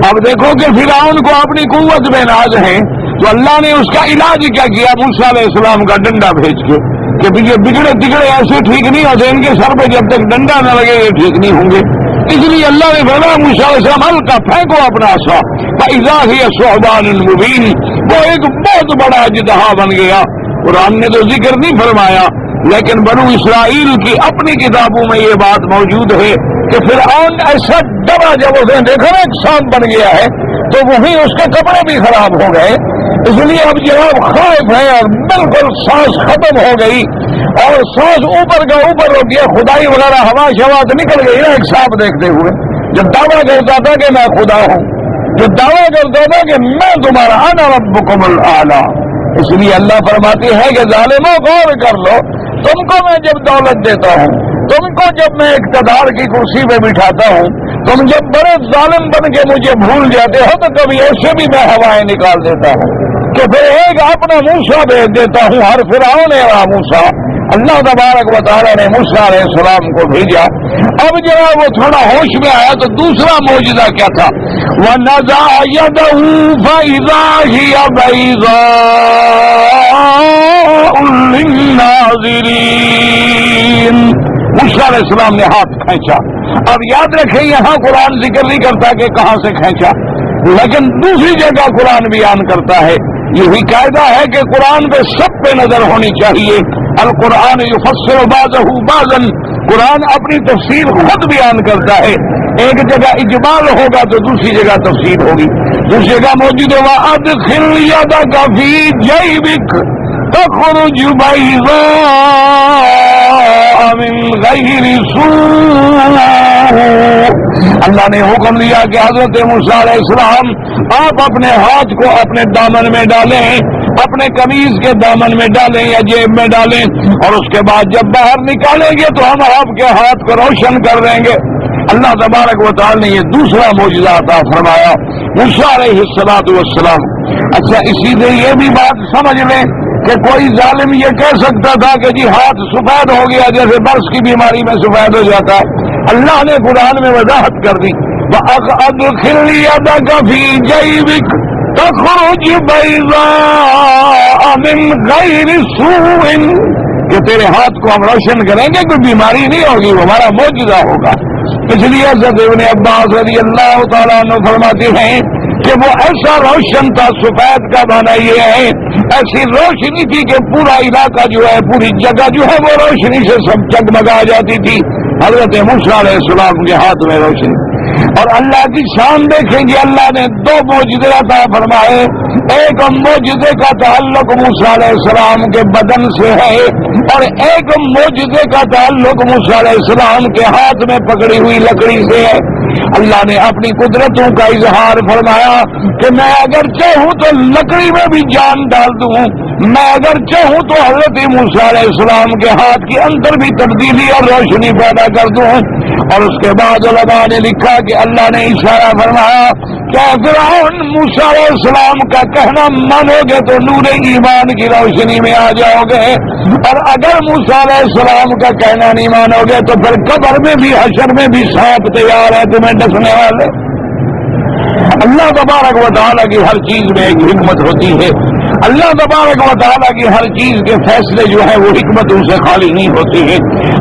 اب دیکھو کہ فرعون کو اپنی قوت میں ناز ہے، تو اللہ نے اس کا علاج کیا کیا؟ موسیٰ علیہ السلام کا ڈنڈا بھیج کے کہ یہ بگڑے تگڑے ایسے ٹھیک نہیں ہوتے، ان کے سر پہ جب تک ڈنڈا نہ لگے یہ ٹھیک نہیں ہوں گے۔ اس لیے اللہ نے فرمایا موسیٰ علیہ السلام ہلکا پھینکو اپنا عصا فإذا هي ثعبان مبین، وہ ایک بہت بڑا اژدہا بن گیا۔ قرآن نے تو ذکر نہیں فرمایا، لیکن بنو اسرائیل کی اپنی کتابوں میں یہ بات موجود ہے کہ فرعون ایسا ڈرا جب اس نے دیکھا نا ایک سانپ بن گیا ہے تو وہیں اس کے کپڑے بھی خراب ہو گئے۔ اس لیے اب جناب خائف ہے اور بالکل سانس ختم ہو گئی اور سانس اوپر کا اوپر رک گیا، خدائی وغیرہ ہوا شوات نکل گئی نا ایک سانپ دیکھتے ہوئے۔ جو دعویٰ کرتا تھا کہ میں خدا ہوں، جو دعویٰ کرتا تھا کہ میں تمہارا انا ربکم الاعلی۔ اس لیے اللہ فرماتی ہے کہ ظالموں غور کر لو، تم کو میں جب دولت دیتا ہوں، تم کو جب میں اقتدار کی کرسی پہ بٹھاتا ہوں، تم جب بڑے ظالم بن کے مجھے بھول جاتے ہو تو کبھی ایسے بھی میں ہوائیں نکال دیتا ہوں کہ پھر ایک اپنا موسیٰ بھیج دیتا ہوں، ہر فرعون ہے موسیٰ۔ اللہ تبارک و تعالیٰ نے موسیٰ علیہ السلام کو بھیجا۔ اب جب وہ تھوڑا ہوش میں آیا تو دوسرا معجزہ کیا تھا؟ وَنَزَعَ يَدَهُ فَإِذَا هِيَ بَيْضَاءُ لِلنَّاظِرِينَ۔ موسیٰ علیہ السلام نے ہاتھ کھینچا۔ اب یاد رکھیں یہاں قرآن ذکر نہیں کرتا کہ کہاں سے کھینچا، لیکن دوسری جگہ قرآن بیان کرتا ہے۔ یہی قاعدہ ہے کہ قرآن پہ سب پہ نظر ہونی چاہیے۔ القرآن یفسر بعضہ بعضا، قرآن اپنی تفسیر خود بیان کرتا ہے۔ ایک جگہ اجمال ہوگا تو دوسری جگہ تفسیر ہوگی۔ دوسری جگہ موجود ہوگا ادخل یدک فی جیبک تخرج بیضاء من غیر سوء۔ اللہ نے حکم دیا کہ حضرت موسیٰ علیہ السلام آپ اپنے ہاتھ کو اپنے دامن میں ڈالیں، اپنے قمیض کے دامن میں ڈالیں یا جیب میں ڈالیں، اور اس کے بعد جب باہر نکالیں گے تو ہم آپ کے ہاتھ کو روشن کر دیں گے۔ اللہ تبارک و تعالی نے یہ دوسرا معجزہ عطا فرمایا موسیٰ علیہ السلام۔ اچھا اسی سے یہ بھی بات سمجھ لیں کہ کوئی ظالم یہ کہہ سکتا تھا کہ جی ہاتھ سفید ہو گیا جیسے برس کی بیماری میں سفید ہو جاتا ہے۔ اللہ نے قرآن میں وضاحت کر دی وَأَدْخِلْ يَدَكَ فِي جَيْبِكَ تَخْرُجْ بَيْضَاءَ مِنْ غَيْرِ سُوءٍ، کہ تیرے ہاتھ کو ہم روشن کریں گے، کوئی بیماری نہیں ہوگی، وہ ہمارا معجزہ ہوگا۔ اس لیے حضرت ابن عباس رضی اللہ تعالیٰ عنہ فرماتے ہیں کہ وہ ایسا روشن تھا، سفید کا معنی یہ ہے ایسی روشنی تھی کہ پورا علاقہ جو ہے، پوری جگہ جو ہے وہ روشنی سے سب جگمگا جاتی تھی۔ حضرت موسیٰ علیہ السلام کے ہاتھ میں روشنی۔ اور اللہ کی شان دیکھیں گے، اللہ نے دو معجزے عطا فرمائے۔ ایک معجزے کا تعلق موسیٰ علیہ السلام کے بدن سے ہے اور ایک معجزے کا تعلق موسیٰ علیہ السلام کے ہاتھ میں پکڑی ہوئی لکڑی سے ہے۔ اللہ نے اپنی قدرتوں کا اظہار فرمایا کہ میں اگر چاہوں تو لکڑی میں بھی جان ڈال دوں، میں اگر چاہوں تو حضرت موسیٰ علیہ السلام کے ہاتھ کے اندر بھی تبدیلی اور روشنی پیدا کر دوں۔ اور اس کے بعد علماء نے لکھا کہ اللہ نے اشارہ فرمایا کہ فرعون موسیٰ علیہ السلام کا کہنا مانو گے تو نور ایمان کی روشنی میں آ جاؤ گے، اور اگر موسیٰ علیہ السلام کا کہنا نہیں مانو گے تو پھر قبر میں بھی حشر میں بھی سانپ تیار ہے تمہیں ڈسنے والے۔ اللہ تبارک و تعالیٰ کی ہر چیز میں ایک حکمت ہوتی ہے۔ اللہ تبارک و تعالیٰ کی ہر چیز کے فیصلے جو ہے وہ حکمتوں سے خالی نہیں ہوتے ہیں۔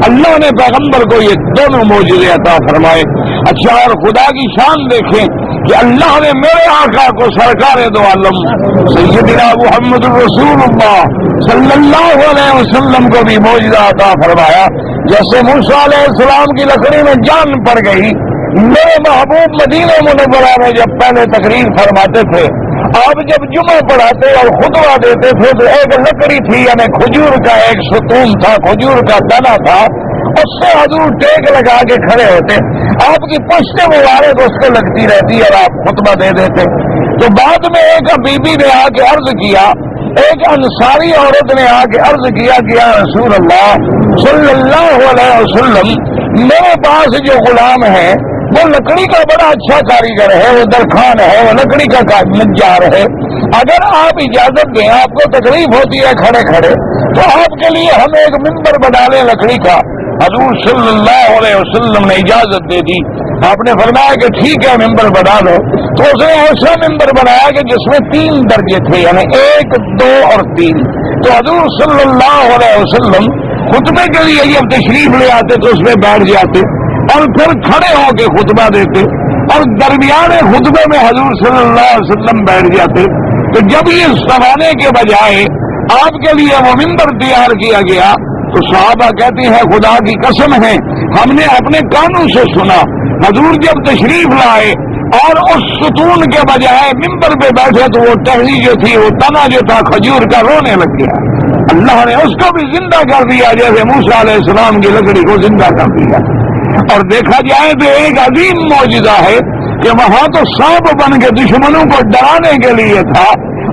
اللہ نے پیغمبر کو یہ دونوں معجزے عطا فرمائے۔ اچھا اور خدا کی شان دیکھیں کہ اللہ نے میرے آقا کو سرکار دو عالم سیدنا محمد رسول اللہ صلی اللہ علیہ وسلم کو بھی معجزہ عطا فرمایا۔ جیسے موسیٰ علیہ السلام کی لکڑی میں جان پڑ گئی، میرے محبوب مدینہ منورہ میں جب پہلے تقریر فرماتے تھے، آپ جب جمعہ پڑھاتے اور خطبہ دیتے تھے تو ایک لکڑی تھی، یعنی کھجور کا ایک ستون تھا، کھجور کا تنا تھا، اس سے حضور ٹیک لگا کے کھڑے ہوتے، آپ کی پشت مبارک اس کو لگتی رہتی اور آپ خطبہ دے دیتے۔ تو بعد میں ایک بی بی نے آ کے عرض کیا، ایک انصاری عورت نے آ کے عرض کیا کہ یا رسول اللہ صلی اللہ علیہ وسلم، میرے پاس جو غلام ہے وہ لکڑی کا بڑا اچھا کاریگر ہے، وہ درخان ہے، وہ لکڑی کا نجار ہے، اگر آپ اجازت دیں، آپ کو تکلیف ہوتی ہے کھڑے کھڑے، تو آپ کے لیے ہم ایک منبر بنا لیں لکڑی کا۔ حضور صلی اللہ علیہ وسلم نے اجازت دے دی۔ آپ نے فرمایا کہ ٹھیک ہے ممبر بنا لو، تو اس نے ایسا ممبر بنایا کہ جس میں 3 درجے تھے، یعنی 1، 2 اور 3۔ تو حضور صلی اللہ علیہ وسلم خطبے کے لیے جب تشریف لے آتے تو اس میں بیٹھ جاتے اور پھر کھڑے ہو کے خطبہ دیتے، اور درمیان خطبے میں حضور صلی اللہ علیہ وسلم بیٹھ جاتے۔ تو جب یہ سوانے کے بجائے آپ کے لیے وہ ممبر تیار کیا گیا تو صحابہ کہتے ہیں خدا کی قسم ہے ہم نے اپنے کانوں سے سنا، حضور جب تشریف لائے اور اس ستون کے بجائے ممبر پہ بیٹھے تو وہ ٹہنی جو تھی، وہ تنا جو تھا کھجور کا، رونے لگ گیا۔ اللہ نے اس کو بھی زندہ کر دیا جیسے موسیٰ علیہ السلام کی لکڑی کو زندہ کر دیا۔ اور دیکھا جائے تو ایک عظیم معجزہ ہے کہ وہاں تو سانپ بن کے دشمنوں کو ڈرانے کے لیے تھا،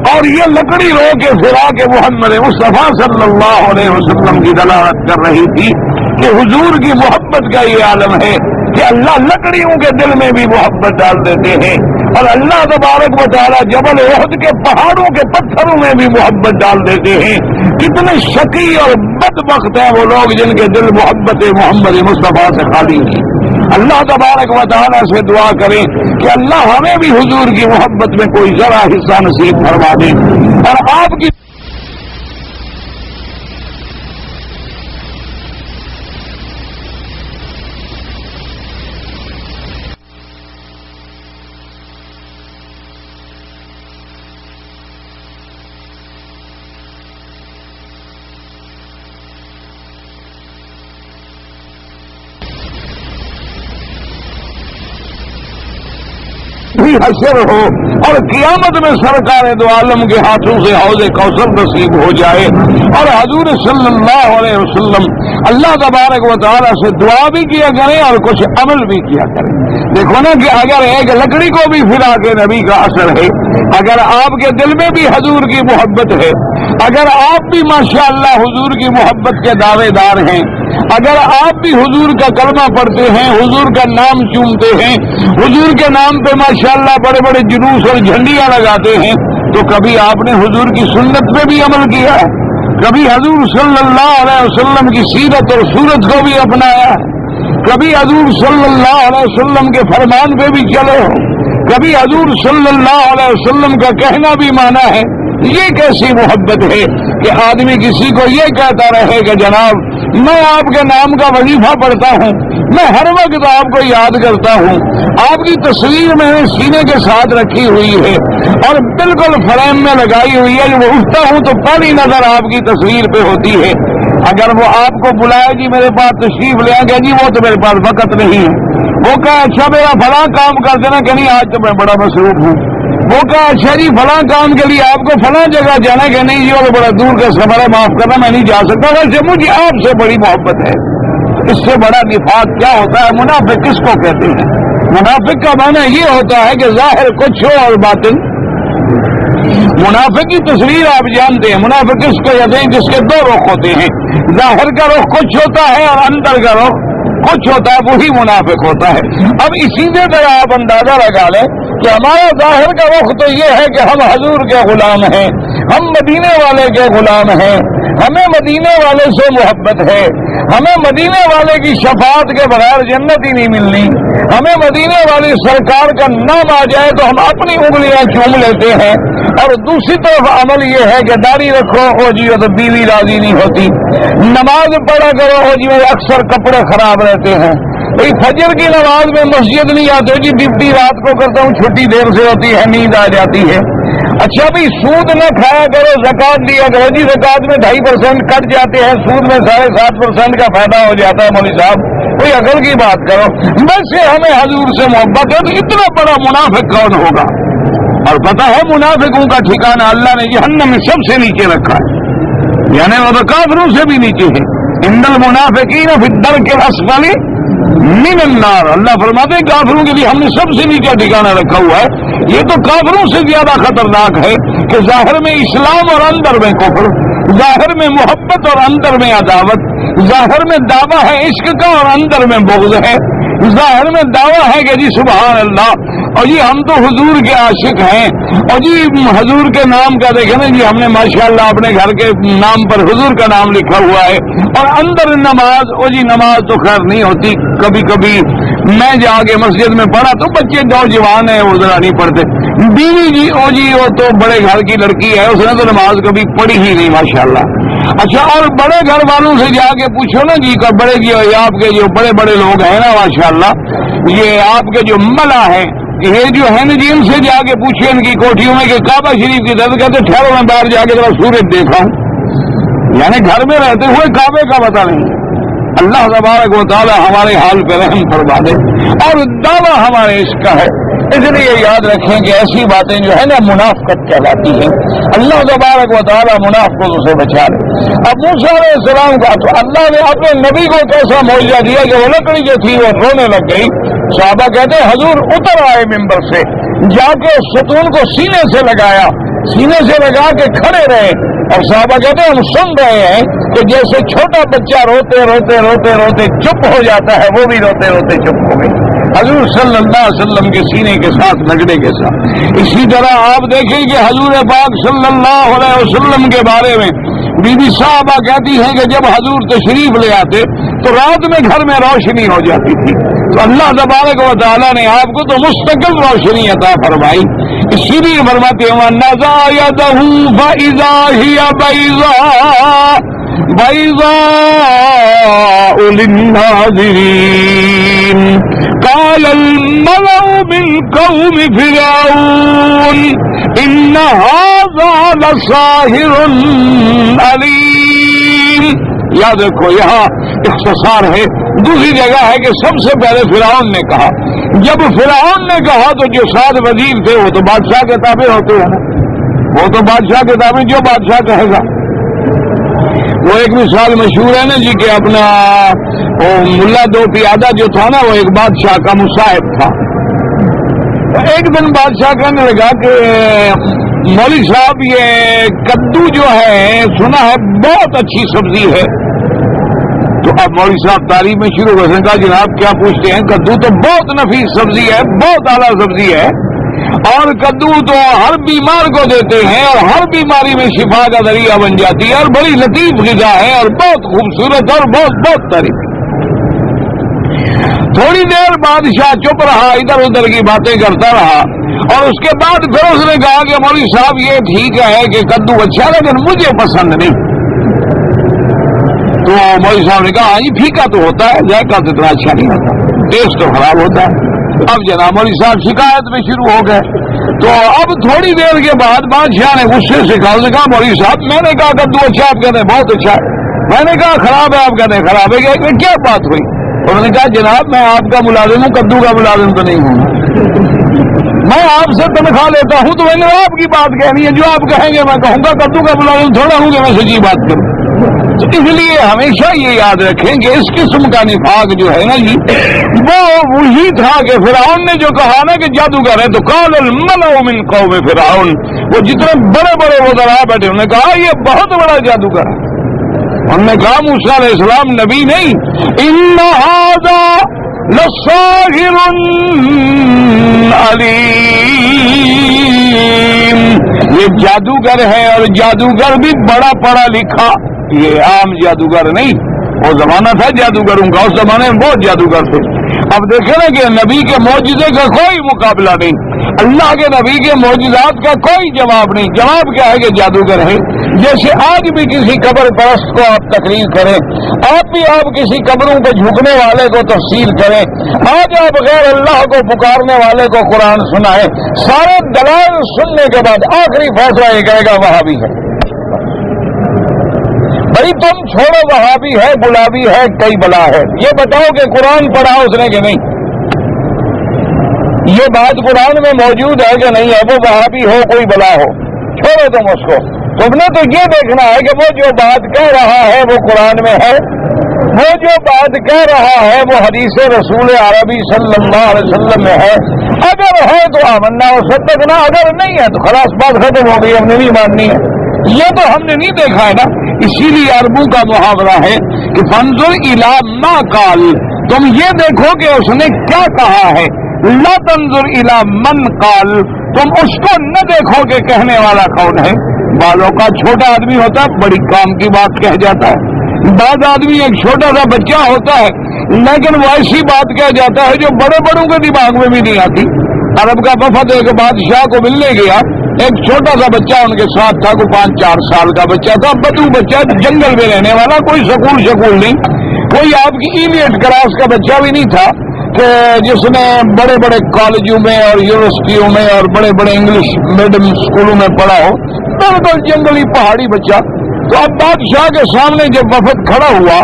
اور یہ لکڑی رو کے پھرا کے محمد مصطفیٰ صلی اللہ علیہ وسلم کی دلالت کر رہی تھی کہ حضور کی محبت کا یہ عالم ہے کہ اللہ لکڑیوں کے دل میں بھی محبت ڈال دیتے ہیں، اور اللہ تبارک و تعالیٰ جبل احد کے پہاڑوں کے پتھروں میں بھی محبت ڈال دیتے ہیں۔ کتنے شقی اور بدبخت ہیں وہ لوگ جن کے دل محبت محمد مصطفیٰ سے خالی ہیں۔ اللہ تبارک و تعالیٰ سے دعا کریں کہ اللہ ہمیں بھی حضور کی محبت میں کوئی ذرا حصہ نصیب فرما دے، اور آپ کی حشر ہو اور قیامت میں سرکار دو عالم کے ہاتھوں سے حوض کوثر نصیب ہو جائے، اور حضور صلی اللہ علیہ وسلم اللہ تبارک و تعالیٰ سے دعا بھی کیا کریں اور کچھ عمل بھی کیا کریں۔ دیکھو نا کہ اگر ایک لکڑی کو بھی پھرا کے نبی کا اثر ہے، اگر آپ کے دل میں بھی حضور کی محبت ہے، اگر آپ بھی ماشاءاللہ حضور کی محبت کے دعوے دار ہیں، اگر آپ بھی حضور کا کلمہ پڑھتے ہیں، حضور کا نام چومتے ہیں، حضور کے نام پہ ماشاءاللہ بڑے بڑے جلوس اور جھنڈیاں لگاتے ہیں، تو کبھی آپ نے حضور کی سنت پہ بھی عمل کیا ہے؟ کبھی حضور صلی اللہ علیہ وسلم کی سیرت اور صورت کو بھی اپنایا ہے؟ کبھی حضور صلی اللہ علیہ وسلم کے فرمان پہ بھی چلے ہو؟ کبھی حضور صلی اللہ علیہ وسلم کا کہنا بھی مانا ہے؟ یہ کیسی محبت ہے کہ آدمی کسی کو یہ کہتا رہے کہ جناب میں آپ کے نام کا وظیفہ پڑھتا ہوں، میں ہر وقت آپ کو یاد کرتا ہوں، آپ کی تصویر میں نے سینے کے ساتھ رکھی ہوئی ہے اور بالکل فریم میں لگائی ہوئی ہے، جب اٹھتا ہوں تو پہلی نظر آپ کی تصویر پہ ہوتی ہے۔ اگر وہ آپ کو بلائے جی میرے پاس تشریف لے آئے جی، وہ تو میرے پاس وقت نہیں ہے، وہ کہا اچھا میرا فلاں کام کر دینا کہ نہیں آج تو میں بڑا مصروف ہوں، وہ کہا اچھا جی فلاں کام کے لیے آپ کو فلاں جگہ جانا کہ نہیں جی وہ بڑا دور کا سفر ہے، معاف کرنا میں نہیں جا سکتا، ویسے مجھے آپ سے بڑی محبت ہے۔ اس سے بڑا نفاق کیا ہوتا ہے؟ منافق کس کو کہتے ہیں؟ منافق کا معنی یہ ہوتا ہے کہ ظاہر کچھ ہو اور باطن، منافق کی تصویر آپ جانتے ہیں، منافق کس کو کہتے ہیں؟ جس کے 2 رخ ہوتے ہیں، ظاہر کا رخ کچھ ہوتا ہے اور اندر کا رخ کچھ ہوتا ہے، وہی منافق ہوتا ہے۔ اب اسی طرح آپ اندازہ لگا لیں کہ ہمارا ظاہر کا رخ تو یہ ہے کہ ہم حضور کے غلام ہیں، ہم مدینے والے کے غلام ہیں، ہمیں مدینے والے سے محبت ہے، ہمیں مدینے والے کی شفاعت کے بغیر جنت ہی نہیں ملنی، ہمیں مدینے والی سرکار کا نام آ جائے تو ہم اپنی انگلیاں چوم لیتے ہیں، اور دوسری طرف عمل یہ ہے کہ داڑھی رکھو ہو جی تو بیوی راضی نہیں ہوتی، نماز پڑھا کرو ہو جی میرے اکثر کپڑے خراب رہتے ہیں، فجر کی نماز میں مسجد نہیں آتے جی، ڈیوٹی رات کو کرتا ہوں چھٹی دیر سے ہوتی ہے، نیند آ جاتی ہے۔ اچھا بھی سود نہ کھایا کرو، زکات دیا کرو جی، زکات میں 2.5% کٹ جاتے ہیں، سود میں 7.5% کا فائدہ ہو جاتا ہے، مولوی صاحب کوئی عقل کی بات کرو۔ ویسے ہمیں حضور سے محبت ہے تو اتنا بڑا منافق کون ہوگا؟ اور پتہ ہے منافقوں کا ٹھکانہ اللہ نے جہنم میں سب سے نیچے رکھا ہے، یعنی وہ تو کافروں سے بھی نیچے ہے۔ ان المنافقین فی الدرک الاسفل من النار، اللہ فرماتے ہیں کافروں کے لیے ہم نے سب سے نیچے ٹھکانہ رکھا ہوا ہے۔ یہ تو کافروں سے زیادہ خطرناک ہے کہ ظاہر میں اسلام اور اندر میں کفر، ظاہر میں محبت اور اندر میں عداوت، ظاہر میں دعویٰ ہے عشق کا اور اندر میں بغض ہے، ظاہر میں دعویٰ ہے کہ جی سبحان اللہ اور جی ہم تو حضور کے عاشق ہیں، اور جی حضور کے نام کا دیکھیں نا جی ہم نے ماشاءاللہ اپنے گھر کے نام پر حضور کا نام لکھا ہوا ہے، اور اندر نماز، اور جی نماز تو خیر نہیں ہوتی، کبھی کبھی میں جا کے مسجد میں پڑھا تو بچے نوجوان ہیں وہ ذرا نہیں پڑھتے. بیوی جی وہ تو بڑے گھر کی لڑکی ہے, اس نے تو نماز کبھی پڑھی ہی نہیں ماشاءاللہ. اچھا, اور بڑے گھر والوں سے جا کے پوچھو نا جی کا بڑے جی آپ کے جو بڑے بڑے لوگ ہیں نا ماشاءاللہ, یہ آپ کے جو ملا ہیں یہ جو ہے نا جی, ان سے جا کے پوچھے ان کی کوٹھیوں میں کہ کعبہ شریف کی طرف کہتے ٹھہرو میں باہر جا کے ذرا سورج دیکھا ہوں. یعنی گھر میں رہتے ہوئے کعبے کا پتہ نہیں. اللہ تبارک و تعالی ہمارے حال پہ رحم فرما دے, اور دعویٰ ہمارے اس کا ہے. اس لیے یاد رکھیں کہ ایسی باتیں جو ہے نا منافقت کہلاتی ہیں. اللہ تبارک و تعالی منافقتوں سے بچا لے. اب موسیٰ علیہ السلام کا تو اللہ نے اپنے نبی کو کیسا معجزہ دیا کہ وہ لکڑی جو تھی وہ رونے لگ گئی. صحابہ کہتے ہیں حضور اتر آئے ممبر سے, جا کے ستون کو سینے سے لگایا, سینے سے لگا کے کھڑے رہے, اور صحابہ کہتے ہیں ہم سن رہے ہیں کہ جیسے چھوٹا بچہ روتے روتے روتے روتے چپ ہو جاتا ہے, وہ بھی روتے روتے چپ ہو گئی حضور صلی اللہ علیہ وسلم کے سینے کے ساتھ لگنے کے ساتھ. اسی طرح آپ دیکھیں کہ حضور پاک صلی اللہ علیہ وسلم کے بارے میں بی بی صاحبہ کہتی ہیں کہ جب حضور تشریف لے آتے تو رات میں گھر میں روشنی ہو جاتی تھی. تو اللہ تبارک و تعالیٰ نے آپ کو تو مستقل روشنی عطا فرمائی. اسی لیے فرماتے ہیں نزا یدہ فاذا ہی بیضاء بیضاء للناظرین قال الملأ من قوم فرعون ان هذا لساحر علیم. یاد رکھو یہاں اختصار ہے. دوسری جگہ ہے کہ سب سے پہلے فرعون نے کہا. جب فرعون نے کہا تو جو 7 وزیر تھے وہ تو بادشاہ کے تابع ہوتے ہیں نا, وہ تو بادشاہ کے تابع جو بادشاہ کہے گا. وہ ایک مثال مشہور ہے نا جی کہ اپنا ملا دو پیادہ جو تھا نا وہ ایک بادشاہ کا مصاحب تھا. ایک دن بادشاہ کہنے لگا کہ مولوی صاحب یہ کدو جو ہے سنا ہے بہت اچھی سبزی ہے. تو اب مولوی صاحب تعریف میں شروع ہو گئے. کہا جناب کیا پوچھتے ہیں, کدو تو بہت نفیس سبزی ہے, بہت اعلیٰ سبزی ہے, اور کدو تو ہر بیمار کو دیتے ہیں اور ہر بیماری میں شفا کا ذریعہ بن جاتی ہے, اور بڑی لطیف غذا ہے اور بہت خوبصورت اور بہت بہت تعریف. تھوڑی دیر بادشاہ چپ رہا, ادھر ادھر کی باتیں کرتا رہا, اور اس کے بعد پھر اس نے کہا کہ مولوی صاحب یہ ٹھیک ہے کہ کدو اچھا لیکن مجھے پسند نہیں. تو مولوی صاحب نے کہا ہاں جی پھیکا تو ہوتا ہے, ذائقہ تو اتنا اچھا نہیں ہوتا, ٹیسٹ تو خراب ہوتا ہے. اب جناب مولوی صاحب شکایت میں شروع ہو گئے. تو اب تھوڑی دیر کے بعد بادشاہ نے غصے سے کہا مولوی صاحب میں نے کہا کدو اچھا, آپ کہتے ہیں بہت اچھا ہے, میں نے کہا خراب ہے, آپ کہتے ہیں خراب ہے, کہ کیا بات ہوئی. انہوں نے کہا جناب میں آپ کا ملازم ہوں, کدو کا ملازم تو نہیں ہوں. میں آپ سے تنخواہ لیتا ہوں تو میں نے آپ کی بات کہنی ہے, جو آپ کہیں گے میں کہوں گا. کدو کا ملازم تھوڑا ہوں کہ میں سچی بات کروں. تو اس لیے ہمیشہ یہ یاد رکھیں کہ اس قسم کا نفاق جو ہے نا جی وہ وہی تھا کہ فرعون نے جو کہا نا کہ جادوگر ہے, تو قال الملأ من قوم فرعون, وہ جتنے بڑے بڑے وزراء بیٹھے انہوں نے کہا یہ بہت بڑا جادوگر ہے. انہوں نے کہا موسیٰ علیہ السلام نبی نہیں, ان ھذا لساحر علیم, یہ جادوگر ہے اور جادوگر بھی بڑا پڑھا لکھا. یہ عام جادوگر نہیں, وہ زمانہ تھا جادوگروں کا, اس زمانے میں بہت جادوگر تھے. اب دیکھیں نا کہ نبی کے معجزے کا کوئی مقابلہ نہیں, اللہ کے نبی کے معجزات کا کوئی جواب نہیں. جواب کیا ہے کہ جادوگر ہے. جیسے آج بھی کسی قبر پرست کو آپ تقریر کریں, آپ بھی آپ کسی قبروں کو جھکنے والے کو تفسیر کریں, آج آپ غیر اللہ کو پکارنے والے کو قرآن سنائیں, سارے دلائل سننے کے بعد آخری فیصلہ یہ کہے گا وہابی ہے. بھائی تم چھوڑو وہابی ہے, گلابی ہے, کئی بلا ہے, یہ بتاؤ کہ قرآن پڑھا اس نے کہ نہیں. یہ بات قرآن میں موجود ہے کہ نہیں ہے, وہ وہابی ہو کوئی بلا ہو, چھوڑو تم اس کو. تم نے تو یہ دیکھنا ہے کہ وہ جو بات کہہ رہا ہے وہ قرآن میں ہے, وہ جو بات کہہ رہا ہے وہ حدیث رسول عربی صلی اللہ علیہ وسلم میں ہے. اگر ہے تو آمنا و صدقنا, اگر نہیں ہے تو خلاص بات ختم ہو گئی, ہم نے نہیں ماننی ہے. یہ تو ہم نے نہیں دیکھا ہے نا. اسی لیے عربوں کا محاورہ ہے کہ فانظر الی ما قال, تم یہ دیکھو کہ اس نے کیا کہا ہے. لا تنظر الی من قال, تم اس کو نہ دیکھو کہ کہنے والا کون ہے. بعضوں کا چھوٹا آدمی ہوتا ہے, بڑی کام کی بات کہہ جاتا ہے. بعض آدمی ایک چھوٹا سا بچہ ہوتا ہے, لیکن وہ ایسی بات کہہ جاتا ہے جو بڑے بڑوں کے دماغ میں بھی نہیں آتی. عرب کا وفد ایک بادشاہ کو ملنے گیا. ایک چھوٹا سا بچہ ان کے ساتھ تھا, کوئی 5-4 سال کا بچہ تھا, بدو بچہ, جنگل میں رہنے والا, کوئی سکول نہیں, کوئی آپ کی ایلیٹ کلاس کا بچہ بھی نہیں تھا کہ جس نے بڑے بڑے کالجوں میں اور یونیورسٹیوں میں اور بڑے بڑے انگلش میڈیم اسکولوں میں پڑھا ہو. بالکل جنگلی پہاڑی بچہ. تو اب بادشاہ کے سامنے جب وفد کھڑا ہوا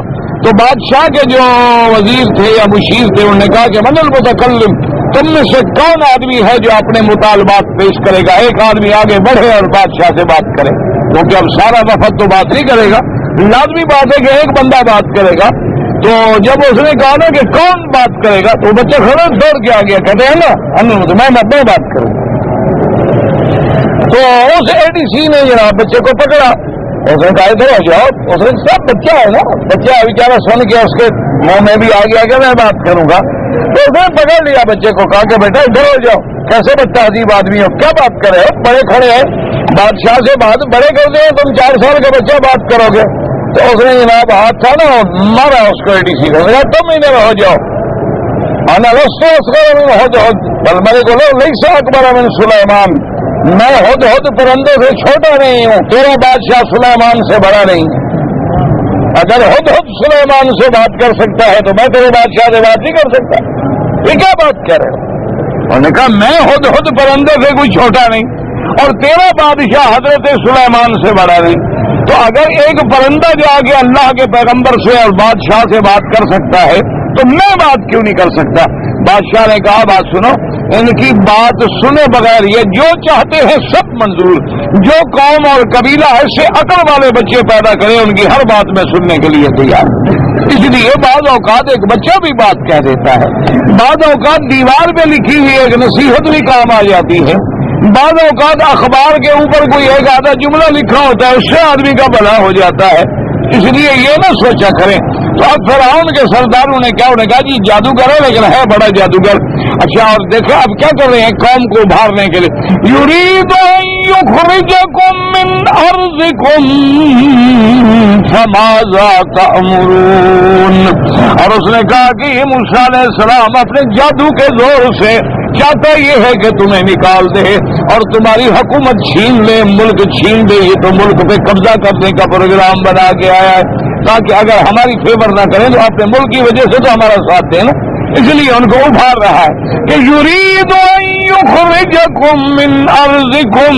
تو بادشاہ کے جو وزیر تھے یا مشیر تھے انہوں نے کہا کہ من المتکلم, تم میں سے کون آدمی ہے جو اپنے مطالبات پیش کرے گا؟ ایک آدمی آگے بڑھے اور بادشاہ سے بات کرے, کیونکہ اب سارا وفد تو بات نہیں کرے گا, لازمی بات ہے کہ ایک بندہ بات کرے گا. تو جب اس نے کہا نا کہ کون بات کرے گا تو بچہ کھڑا دوڑ کے آ گیا, کہتے ہیں نا میں بات کروں. تو اس ADC نے جناب بچے کو پکڑا, اس نے کہا ادھر آ جاؤ. اس نے سب بچہ ہے نا, بچہ بیچارہ سن کے اس کے منہ میں بھی آ گیا کہ میں بات کروں گا. تو اس نے پکڑ لیا بچے کو, کہا کہ بیٹا ادھر ہو جاؤ. کیسے بچہ عجیب آدمی ہو, کیا بات کر رہے ہو؟ بڑے کھڑے ہیں, بادشاہ سے بات بڑے کرتے ہیں, تم 4 سال کا بچہ بات کرو گے. تو اس نے جناب ہاتھ تھا نا مارا اس کو ADC کو, تم ادھر ہو جاؤ. بل کو نہیں سا اکبر من سلیمان, میں ہد پرندوں سے چھوٹا نہیں ہوں, تیرا بادشاہ سلیمان سے بڑا نہیں. اگر ہد سلیمان سے بات کر سکتا ہے تو میں تیرے بادشاہ سے بات نہیں کر سکتا. یہ کیا بات کر رہے ہو؟ انہوں نے کہا میں ہد پرندوں سے کوئی چھوٹا نہیں اور تیرا بادشاہ حضرت سلیمان سے بڑا نہیں. تو اگر ایک پرندہ جو آگے اللہ کے پیغمبر سے اور بادشاہ سے بات کر سکتا ہے تو میں بات کیوں نہیں کر سکتا؟ بادشاہ نے کہا بات سنو, ان کی بات سنے بغیر یہ جو چاہتے ہیں سب منظور. جو قوم اور قبیلہ ایسے عقل والے بچے پیدا کرے ان کی ہر بات میں سننے کے لیے تیار. اس لیے بعض اوقات ایک بچہ بھی بات کہہ دیتا ہے, بعض اوقات دیوار پہ لکھی ہوئی ایک نصیحت بھی کام آ جاتی ہے, بعض اوقات اخبار کے اوپر کوئی ایک آدھا جملہ لکھا ہوتا ہے, اس سے آدمی کا بھلا ہو جاتا ہے. اس لیے یہ نہ سوچا کریں. تو اب فرعون کے سرداروں نے کیا, انہوں نے کہا جی جادوگر ہے لیکن ہے بڑا جادوگر. اچھا اور دیکھو اب کیا کر رہے ہیں قوم کو ابھارنے کے لیے, یرید ان یخرجکم من ارضکم فماذا تأمرون. اور اس نے کہا کہ یہ موسیٰ علیہ السلام اپنے جادو کے زور سے چاہتا یہ ہے کہ تمہیں نکال دے اور تمہاری حکومت چھین لے, ملک چھین دے. یہ تو ملک پہ قبضہ کرنے کا پروگرام بنا کے آیا ہے تاکہ اگر ہماری فیور نہ کریں تو اپنے ملک کی وجہ سے تو ہمارا ساتھ دیں نا. اس لیے ان کو ابھار رہا ہے کہ یرید ان یخرجکم من ارضکم,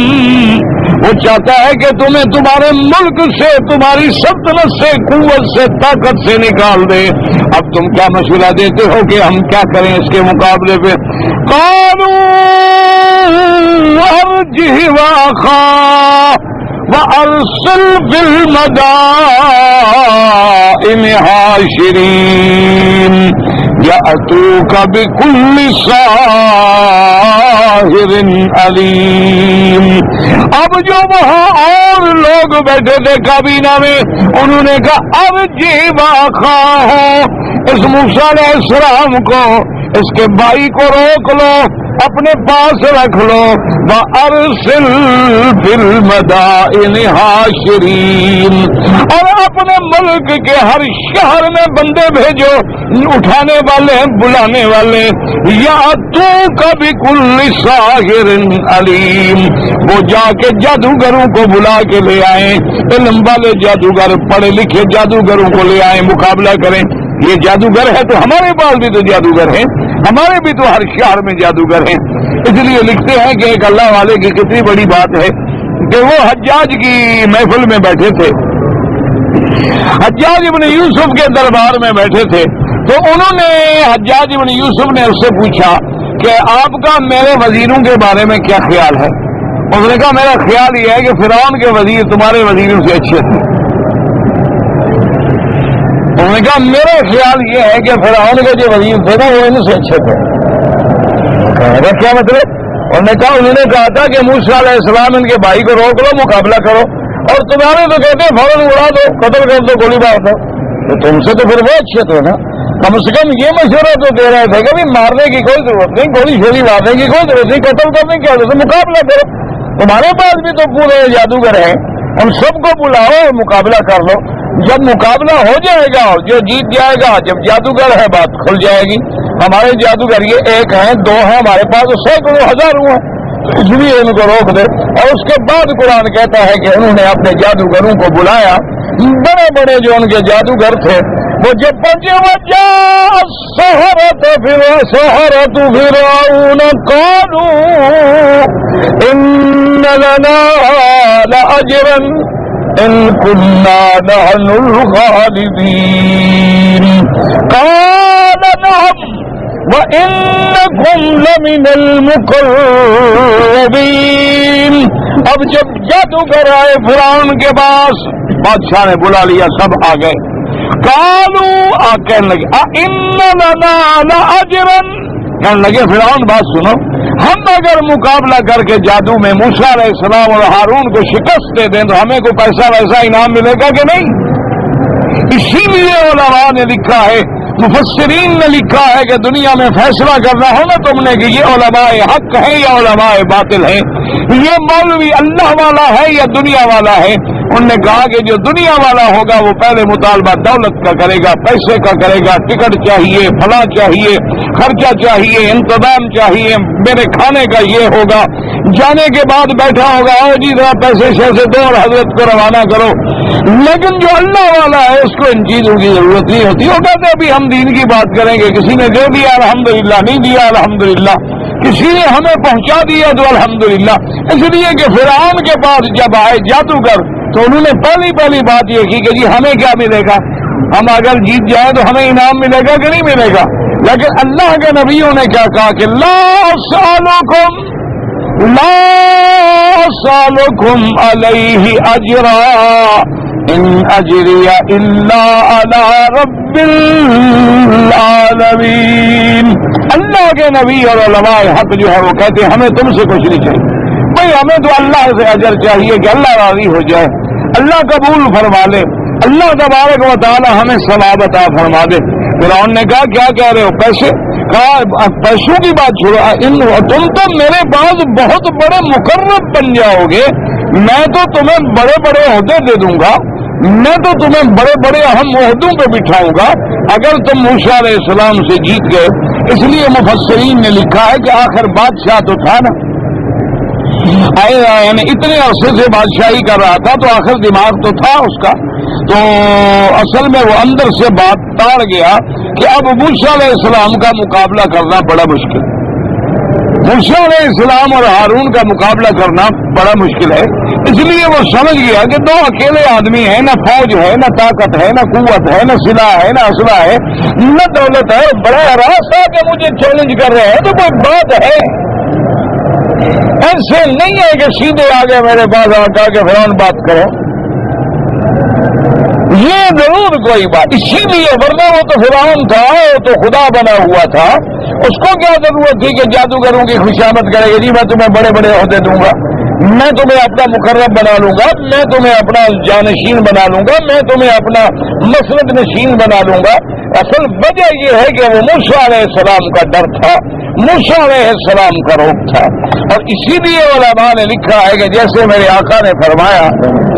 وہ چاہتا ہے کہ تمہیں تمہارے ملک سے, تمہاری سلطنت سے, قوت سے, طاقت سے نکال دے. اب تم کیا مشورہ دیتے ہو کہ ہم کیا کریں اس کے مقابلے پہ؟ قالوا ارجہ واخاہ وارسل فی المدائن حاشرین یأتوک بکل ساحر علیم. اب جو وہاں اور لوگ بیٹھے تھے کابینہ میں, انہوں نے کہا ارجہ واخاہ, اس موسیٰ علیہ السلام کو, اس کے بھائی کو روک لو, اپنے پاس رکھ لو. وَأَرْسِلْ فِي الْمَدَائِنِ حَاشِرِينَ, اور اپنے ملک کے ہر شہر میں بندے بھیجو, اٹھانے والے, بلانے والے. یَأْتُوکَ بِكُلِّ سَاحِرٍ عَلِيمٍ, وہ جا کے جادوگروں کو بلا کے لے آئیں, علم والے جادوگر, پڑھے لکھے جادوگروں کو لے آئیں, مقابلہ کریں. یہ جادوگر ہے تو ہمارے پاس بھی تو جادوگر ہیں, ہمارے بھی تو ہر شہر میں جادوگر ہیں. اس لیے لکھتے ہیں کہ ایک اللہ والے کی کتنی بڑی بات ہے کہ وہ حجاج کی محفل میں بیٹھے تھے, حجاج ابن یوسف کے دربار میں بیٹھے تھے. تو انہوں نے, حجاج ابن یوسف نے اس سے پوچھا کہ آپ کا میرے وزیروں کے بارے میں کیا خیال ہے؟ اس نے کہا میرا خیال یہ ہے کہ فرعون کے وزیر تمہارے وزیروں سے اچھے تھے. انہوں نے کہا میرا خیال یہ ہے کہ فرعون کے جو وزیر تھے نا وہ ان سے اچھے تھے. کیا مطلب؟ انہوں نے کہا تھا کہ موسیٰ علیہ السلام ان کے بھائی کو روک لو, مقابلہ کرو, اور تمہارے تو کہتے ہیں فوراً اڑا دو, قتل کر دو, گولی مار دو. تو تم سے تو پھر وہ اچھے تھے نا, کم سے کم یہ مشورہ تو دے رہے تھے کہ مارنے کی کوئی ضرورت نہیں, گولی شولی مارنے کی کوئی ضرورت نہیں, قتل کرنے کی ضرورت نہیں, مقابلہ کرو. تمہارے پاس بھی تو پورے جادوگر ہیں, ان سب کو بلاؤ اور مقابلہ کر لو. جب مقابلہ ہو جائے گا جو جیت جائے گا، جب جادوگر ہے بات کھل جائے گی. ہمارے جادوگر یہ ایک ہیں دو ہیں، ہمارے پاس سینکڑوں ہزاروں ہیں، اس لیے ان کو روک دے. اور اس کے بعد قرآن کہتا ہے کہ انہوں نے اپنے جادوگروں کو بلایا، بڑے بڑے جو ان کے جادوگر تھے وہ جب پہنچے السحرۃ فرعون قالوا ان لنا لاجرا ان كنا نحن الغالبين قال نعم وَإِنَّكُمْ لَمِنَ الْمُقَرَّبِينَ. اب جب جادوگر آئے فرعون کے پاس، بادشاہ نے بلا لیا، سب آ گئے. قالوا کہنے لگے اِنَّ لَنَا لَأَجْرًا، کہنے لگے فرعون بات سنو، ہم اگر مقابلہ کر کے جادو میں موسیٰ علیہ السلام اور ہارون کو شکست دے دیں تو ہمیں کوئی پیسہ ویسا انعام ملے گا کہ نہیں؟ اسی لیے علماء نے لکھا ہے، مفسرین نے لکھا ہے کہ دنیا میں فیصلہ کرنا ہو نا تم نے کہ یہ علماء حق ہے یا علماء باطل ہے، یہ مولوی اللہ والا ہے یا دنیا والا ہے. انہوں نے کہا کہ جو دنیا والا ہوگا وہ پہلے مطالبہ دولت کا کرے گا، پیسے کا کرے گا، ٹکٹ چاہیے، فلاں چاہیے، خرچہ چاہیے، انتظام چاہیے، میرے کھانے کا یہ ہوگا. جانے کے بعد بیٹھا ہوگا او جی ذرا پیسے شیسے دو اور حضرت کو روانہ کرو. لیکن جو اللہ والا ہے اس کو ان چیزوں کی ضرورت نہیں ہوتی. وہ کہتے ابھی ہم دین کی بات کریں گے، کسی نے دے دیا الحمدللہ، نہیں دیا الحمدللہ، کسی نے ہمیں پہنچا دیا تو الحمدللہ. اس لیے کہ فرعون کے پاس جب آئے جادوگر تو انہوں نے پہلی بات یہ کی کہ جی ہمیں کیا ملے گا، ہم اگر جیت جائیں تو ہمیں انعام ملے گا کہ نہیں ملے گا. لیکن اللہ کے نبیوں نے کیا کہا کہ لا سالکم علیہ اجرا ان اجری الا علی رب العالمین. اللہ کے نبی اور علماء حق جو ہے وہ کہتے ہیں ہمیں تم سے کچھ نہیں چاہیے بھائی، ہمیں تو اللہ سے اجر چاہیے کہ اللہ راضی ہو جائے، اللہ قبول فرما لے، اللہ تبارک و تعالی ہمیں ثواب عطا فرما دے. فرعون نے کہا کیا کہہ رہے ہو، پیسے؟ کہا پیسوں کی بات چھوڑو، تم تو میرے پاس بہت بڑے مقرب بن جاؤ گے، میں تو تمہیں بڑے بڑے عہدے دے دوں گا، میں تو تمہیں بڑے بڑے اہم عہدوں پہ بٹھاؤں گا اگر تم موسیٰ علیہ السلام سے جیت گئے. اس لیے مفسرین نے لکھا ہے کہ آخر بادشاہ تو تھا نا، یعنی اتنے عرصے سے بادشاہی کر رہا تھا تو آخر دماغ تو تھا اس کا. تو اصل میں وہ اندر سے بات ٹاڑ گیا کہ اب موسیٰ علیہ السلام کا مقابلہ کرنا بڑا مشکل، موسیٰ علیہ السلام اور ہارون کا مقابلہ کرنا بڑا مشکل ہے. اس لیے وہ سمجھ گیا کہ دو اکیلے آدمی ہیں، نہ فوج ہے، نہ طاقت ہے، نہ قوت ہے، نہ سلاح ہے، نہ اسلحہ ہے، نہ دولت ہے. بڑا راستہ کہ مجھے چیلنج کر رہے ہیں تو کوئی بات ہے، ایسے نہیں ہے کہ سیدھے آگے میرے پاس آ کے فرعون بات کرو، یہ ضرور کوئی بات. اسی لیے ورنہ وہ تو فرعون تھا، وہ تو خدا بنا ہوا تھا، اس کو کیا ضرورت تھی کہ جادوگروں کی خوشامد کرے گا جی میں تمہیں بڑے بڑے عہدے دوں گا، میں تمہیں اپنا مقرب بنا لوں گا، میں تمہیں اپنا جانشین بنا لوں گا، میں تمہیں اپنا مسند نشین بنا لوں گا. اصل وجہ یہ ہے کہ وہ موسیٰ علیہ السلام کا ڈر تھا، موسیٰ علیہ السلام کا روپ تھا. اور اسی لیے علماء نے لکھا ہے کہ جیسے میرے آقا نے فرمایا،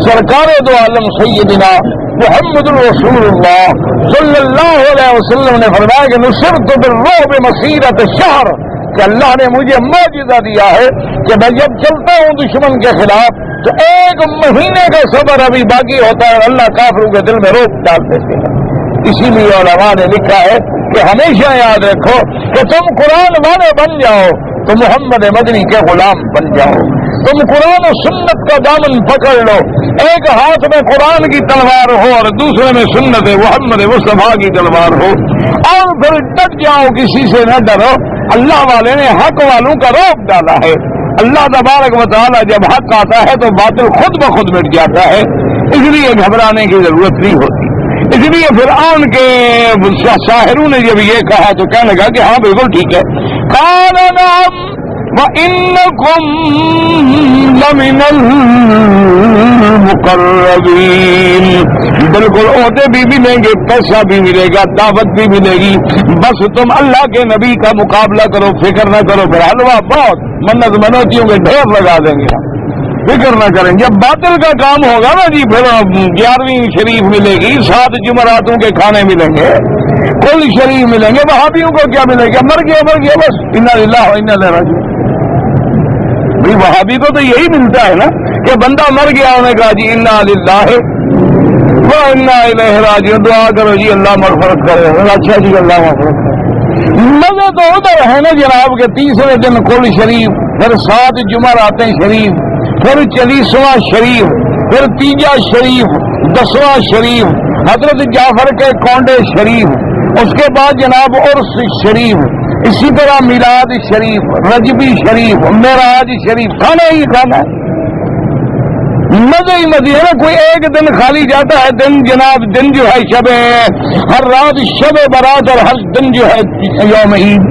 سرکار دو عالم سیدنا محمد رسول اللہ صلی اللہ علیہ وسلم نے فرمایا کہ نصرت بالرعب مسیرۃ شہر، کہ اللہ نے مجھے معجزہ دیا ہے کہ میں جب چلتا ہوں دشمن کے خلاف تو 1 مہینے کا صبر ابھی باقی ہوتا ہے اور اللہ کافروں کے دل میں روک ڈال دیتے ہیں. اسی لیے علماء نے لکھا ہے کہ ہمیشہ یاد رکھو کہ تم قرآن والے بن جاؤ تو محمد مدنی کے غلام بن جاؤ. تم قرآن و سنت کا دامن پکڑ لو، ایک ہاتھ میں قرآن کی تلوار ہو اور دوسرے میں سنت محمد مصطفیٰ کی تلوار ہو، اور پھر ڈٹ جاؤ، کسی سے نہ ڈرو. اللہ والے نے حق والوں کا روپ ڈالا ہے. اللہ تبارک و تعالی جب حق آتا ہے تو باطل خود بخود مٹ جاتا ہے، اس لیے گھبرانے کی ضرورت نہیں ہوتی. اس لیے فرعون کے ساحروں نے جب یہ کہا تو کہنے لگا کہ ہاں بالکل ٹھیک ہے. قال نعم وَإِنَّكُمْ لَمِنَ الْمُقَرَّبِينَ، بالکل عہدے بھی ملیں گے، پیسہ بھی ملے گا، دعوت بھی ملے گی، بس تم اللہ کے نبی کا مقابلہ کرو، فکر نہ کرو. پھر حلوہ بہت منت منوتیوں کے ڈھیر لگا دیں گے. فکر نہ کریں. جب باطل کا کام ہوگا نا جی پھر 11ویں شریف ملے گی, 7 جمعراتوں کے کھانے ملیں گے, کل شریف ملیں گے. وہابیوں کو کیا ملے گا؟ مر گیا بس. انا للہ و انا الیہ راجعون. بھائی وہابی کو تو یہی ملتا ہے نا کہ بندہ مر گیا, انہوں نے کہا جی انا للہ و انا الیہ راجعون, دعا کرو جی اللہ مغفرت کرے. اچھا جی اللہ مغفرت کرے. مزے تو ادھر ہے نا جناب کے 30ویں دن کل شریف, پھر 7 جمعراتیں شریف, پھر 40واں شریف, پھر 3 شریف, 10واں شریف, حضرت جعفر کے کونڈے شریف, اس کے بعد جناب عرس شریف, اسی طرح میلاد شریف, رجبی شریف, معراج شریف. کھانا ہی کھانا ہے, مزے ہی مزے ہے نا. کوئی ایک دن خالی جاتا ہے دن جناب, دن جو ہے شب, ہر رات شب برات اور ہر دن جو ہے یوم عید.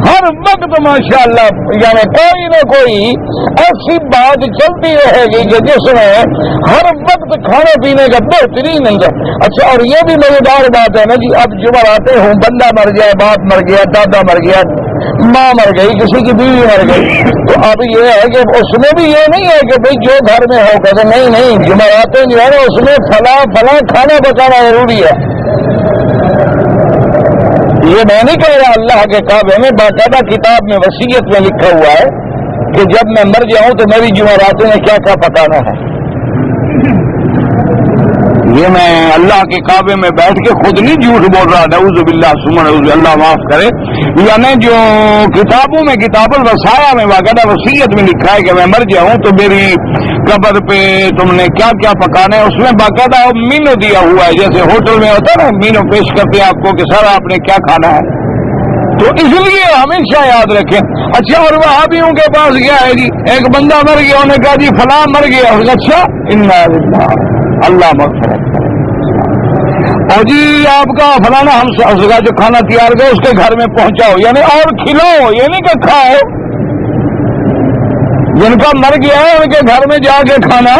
ہر وقت ماشاءاللہ یعنی کوئی نہ کوئی ایسی بات چلتی رہے گی کہ جس میں ہر وقت کھانے پینے کا بہترین اندر. اچھا اور یہ بھی مزیدار بات ہے نا جی, اب جمعراتے ہوں, بندہ مر گیا, باپ مر گیا, دادا مر گیا, ماں مر گئی, کسی کی بیوی مر گئی, تو اب یہ ہے کہ اس میں بھی یہ نہیں ہے کہ بھئی جو گھر میں ہو کہتے نہیں جمعراتے جو ہے نا اس میں فلاں کھانا پکانا ضروری ہے. یہ میں نہیں کہہ رہا, اللہ کے کعبے میں باقاعدہ کتاب میں وصیت میں لکھا ہوا ہے کہ جب میں مر جاؤں تو میری جمعراتوں میں کیا کیا پکانا ہے. یہ میں اللہ کے کعبے میں بیٹھ کے خود نہیں جھوٹ بول رہا, نعوذ باللہ ثم نعوذ, اللہ معاف کرے. یعنی جو کتابوں میں کتاب الوصایا میں باقاعدہ وصیت میں لکھا ہے کہ میں مر جاؤں تو میری قبر پہ تم نے کیا کیا پکانا ہے, اس میں باقاعدہ مینو دیا ہوا ہے. جیسے ہوٹل میں ہوتا ہے نا مینو پیش کرتے آپ کو کہ سر آپ نے کیا کھانا ہے, تو اس لیے ہمیشہ یاد رکھیں. اچھا اور وہابیوں کے پاس کیا ہے جی, ایک بندہ مر گیا, انہوں نے کہا جی فلاں مر گیا, اچھا انا للہ اللہ مغفرت. اور جی آپ کا فلانا ہم کا جو کھانا تیار کرو اس کے گھر میں پہنچاؤ, یعنی اور کھلاؤ, یہ نہیں کہ کھاؤ. جن کا مر گیا ہے ان کے گھر میں جا کے کھانا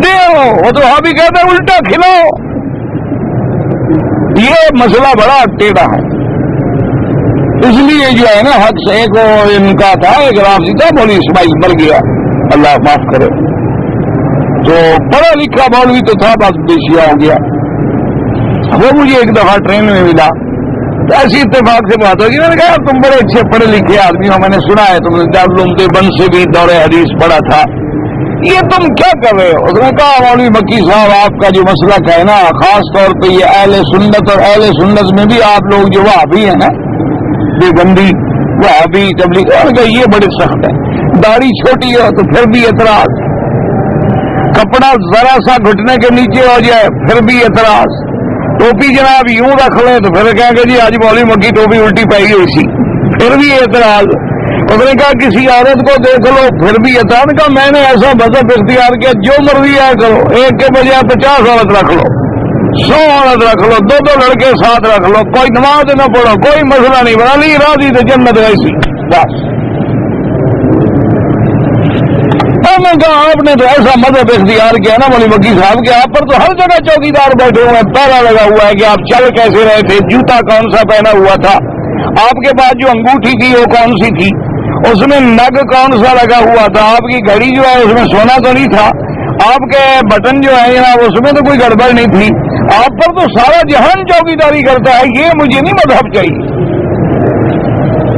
دے, وہ تو ہاں بھی کہتے ہیں الٹا کھلاؤ. یہ مسئلہ بڑا ٹیڑھا ہے. اس لیے جو ہے نا حق سے ایک ان کا تھا, ایک رافضی تھا مولوی اسماعیل, مر گیا اللہ معاف کرے, تو پڑھا لکھا مولوی تو تھا, بس بیشیا ہو گیا. وہ مجھے ایک دفعہ ٹرین میں ملا, ایسی اتفاق سے بات ہوگی. میں نے کہا تم بڑے اچھے پڑھے لکھے آدمی ہو, میں نے سنا ہے تم نے دارالعلوم دیوبند سے بھی دور حدیث پڑھا تھا, یہ تم کیا کر رہے ہو؟ اس نے کہا مولوی مکی صاحب آپ کا جو مسلک ہے نا, خاص طور پہ یہ اہل سنت, اور اہل سنت میں بھی آپ لوگ جو وہابی ہیں نا, دیوبندی وہابی تبلیغ, یہ بڑے سخت ہیں. داڑھی چھوٹی ہو تو پھر بھی اعتراض, کپڑا ذرا سا گھٹنے کے نیچے ہو جائے پھر بھی اعتراض, ٹوپی جناب یوں رکھ لیں تو پھر کہیں گے جی آج مولوی مکی ٹوپی الٹی پائی ہوئی سی, پھر بھی اعتراض. اس نے کہا کسی عورت کو دیکھ لو پھر بھی اعتراض. کہا میں نے ایسا مذہب اختیار کیا جو مرضی ہے کرو, ایک کے بجائے 50 عورت رکھ لو, 100 عورت رکھ لو, 2 لڑکے ساتھ رکھ لو, کوئی نماز نہ پڑھو, کوئی مسئلہ نہیں. بنا لی راضی تو جنت ایسی بس. میں کہا آپ نے تو ایسا مذہب اختیار کیا نا مولوی مکی صاحب کہ آپ پر تو ہر جگہ چوکیدار بیٹھے ہوئے ہیں, پہلا لگا ہوا ہے کہ آپ چل کیسے رہے تھے, جوتا کون سا پہنا ہوا تھا, آپ کے پاس جو انگوٹھی تھی وہ کون سی تھی, اس میں نگ کون سا لگا ہوا تھا, آپ کی گھڑی جو ہے اس میں سونا تو نہیں تھا, آپ کے بٹن جو ہے جناب اس میں تو کوئی گڑبڑ نہیں تھی. آپ پر تو سارا جہان چوکیداری کرتا ہے. یہ مجھے نہیں مذہب چاہیے,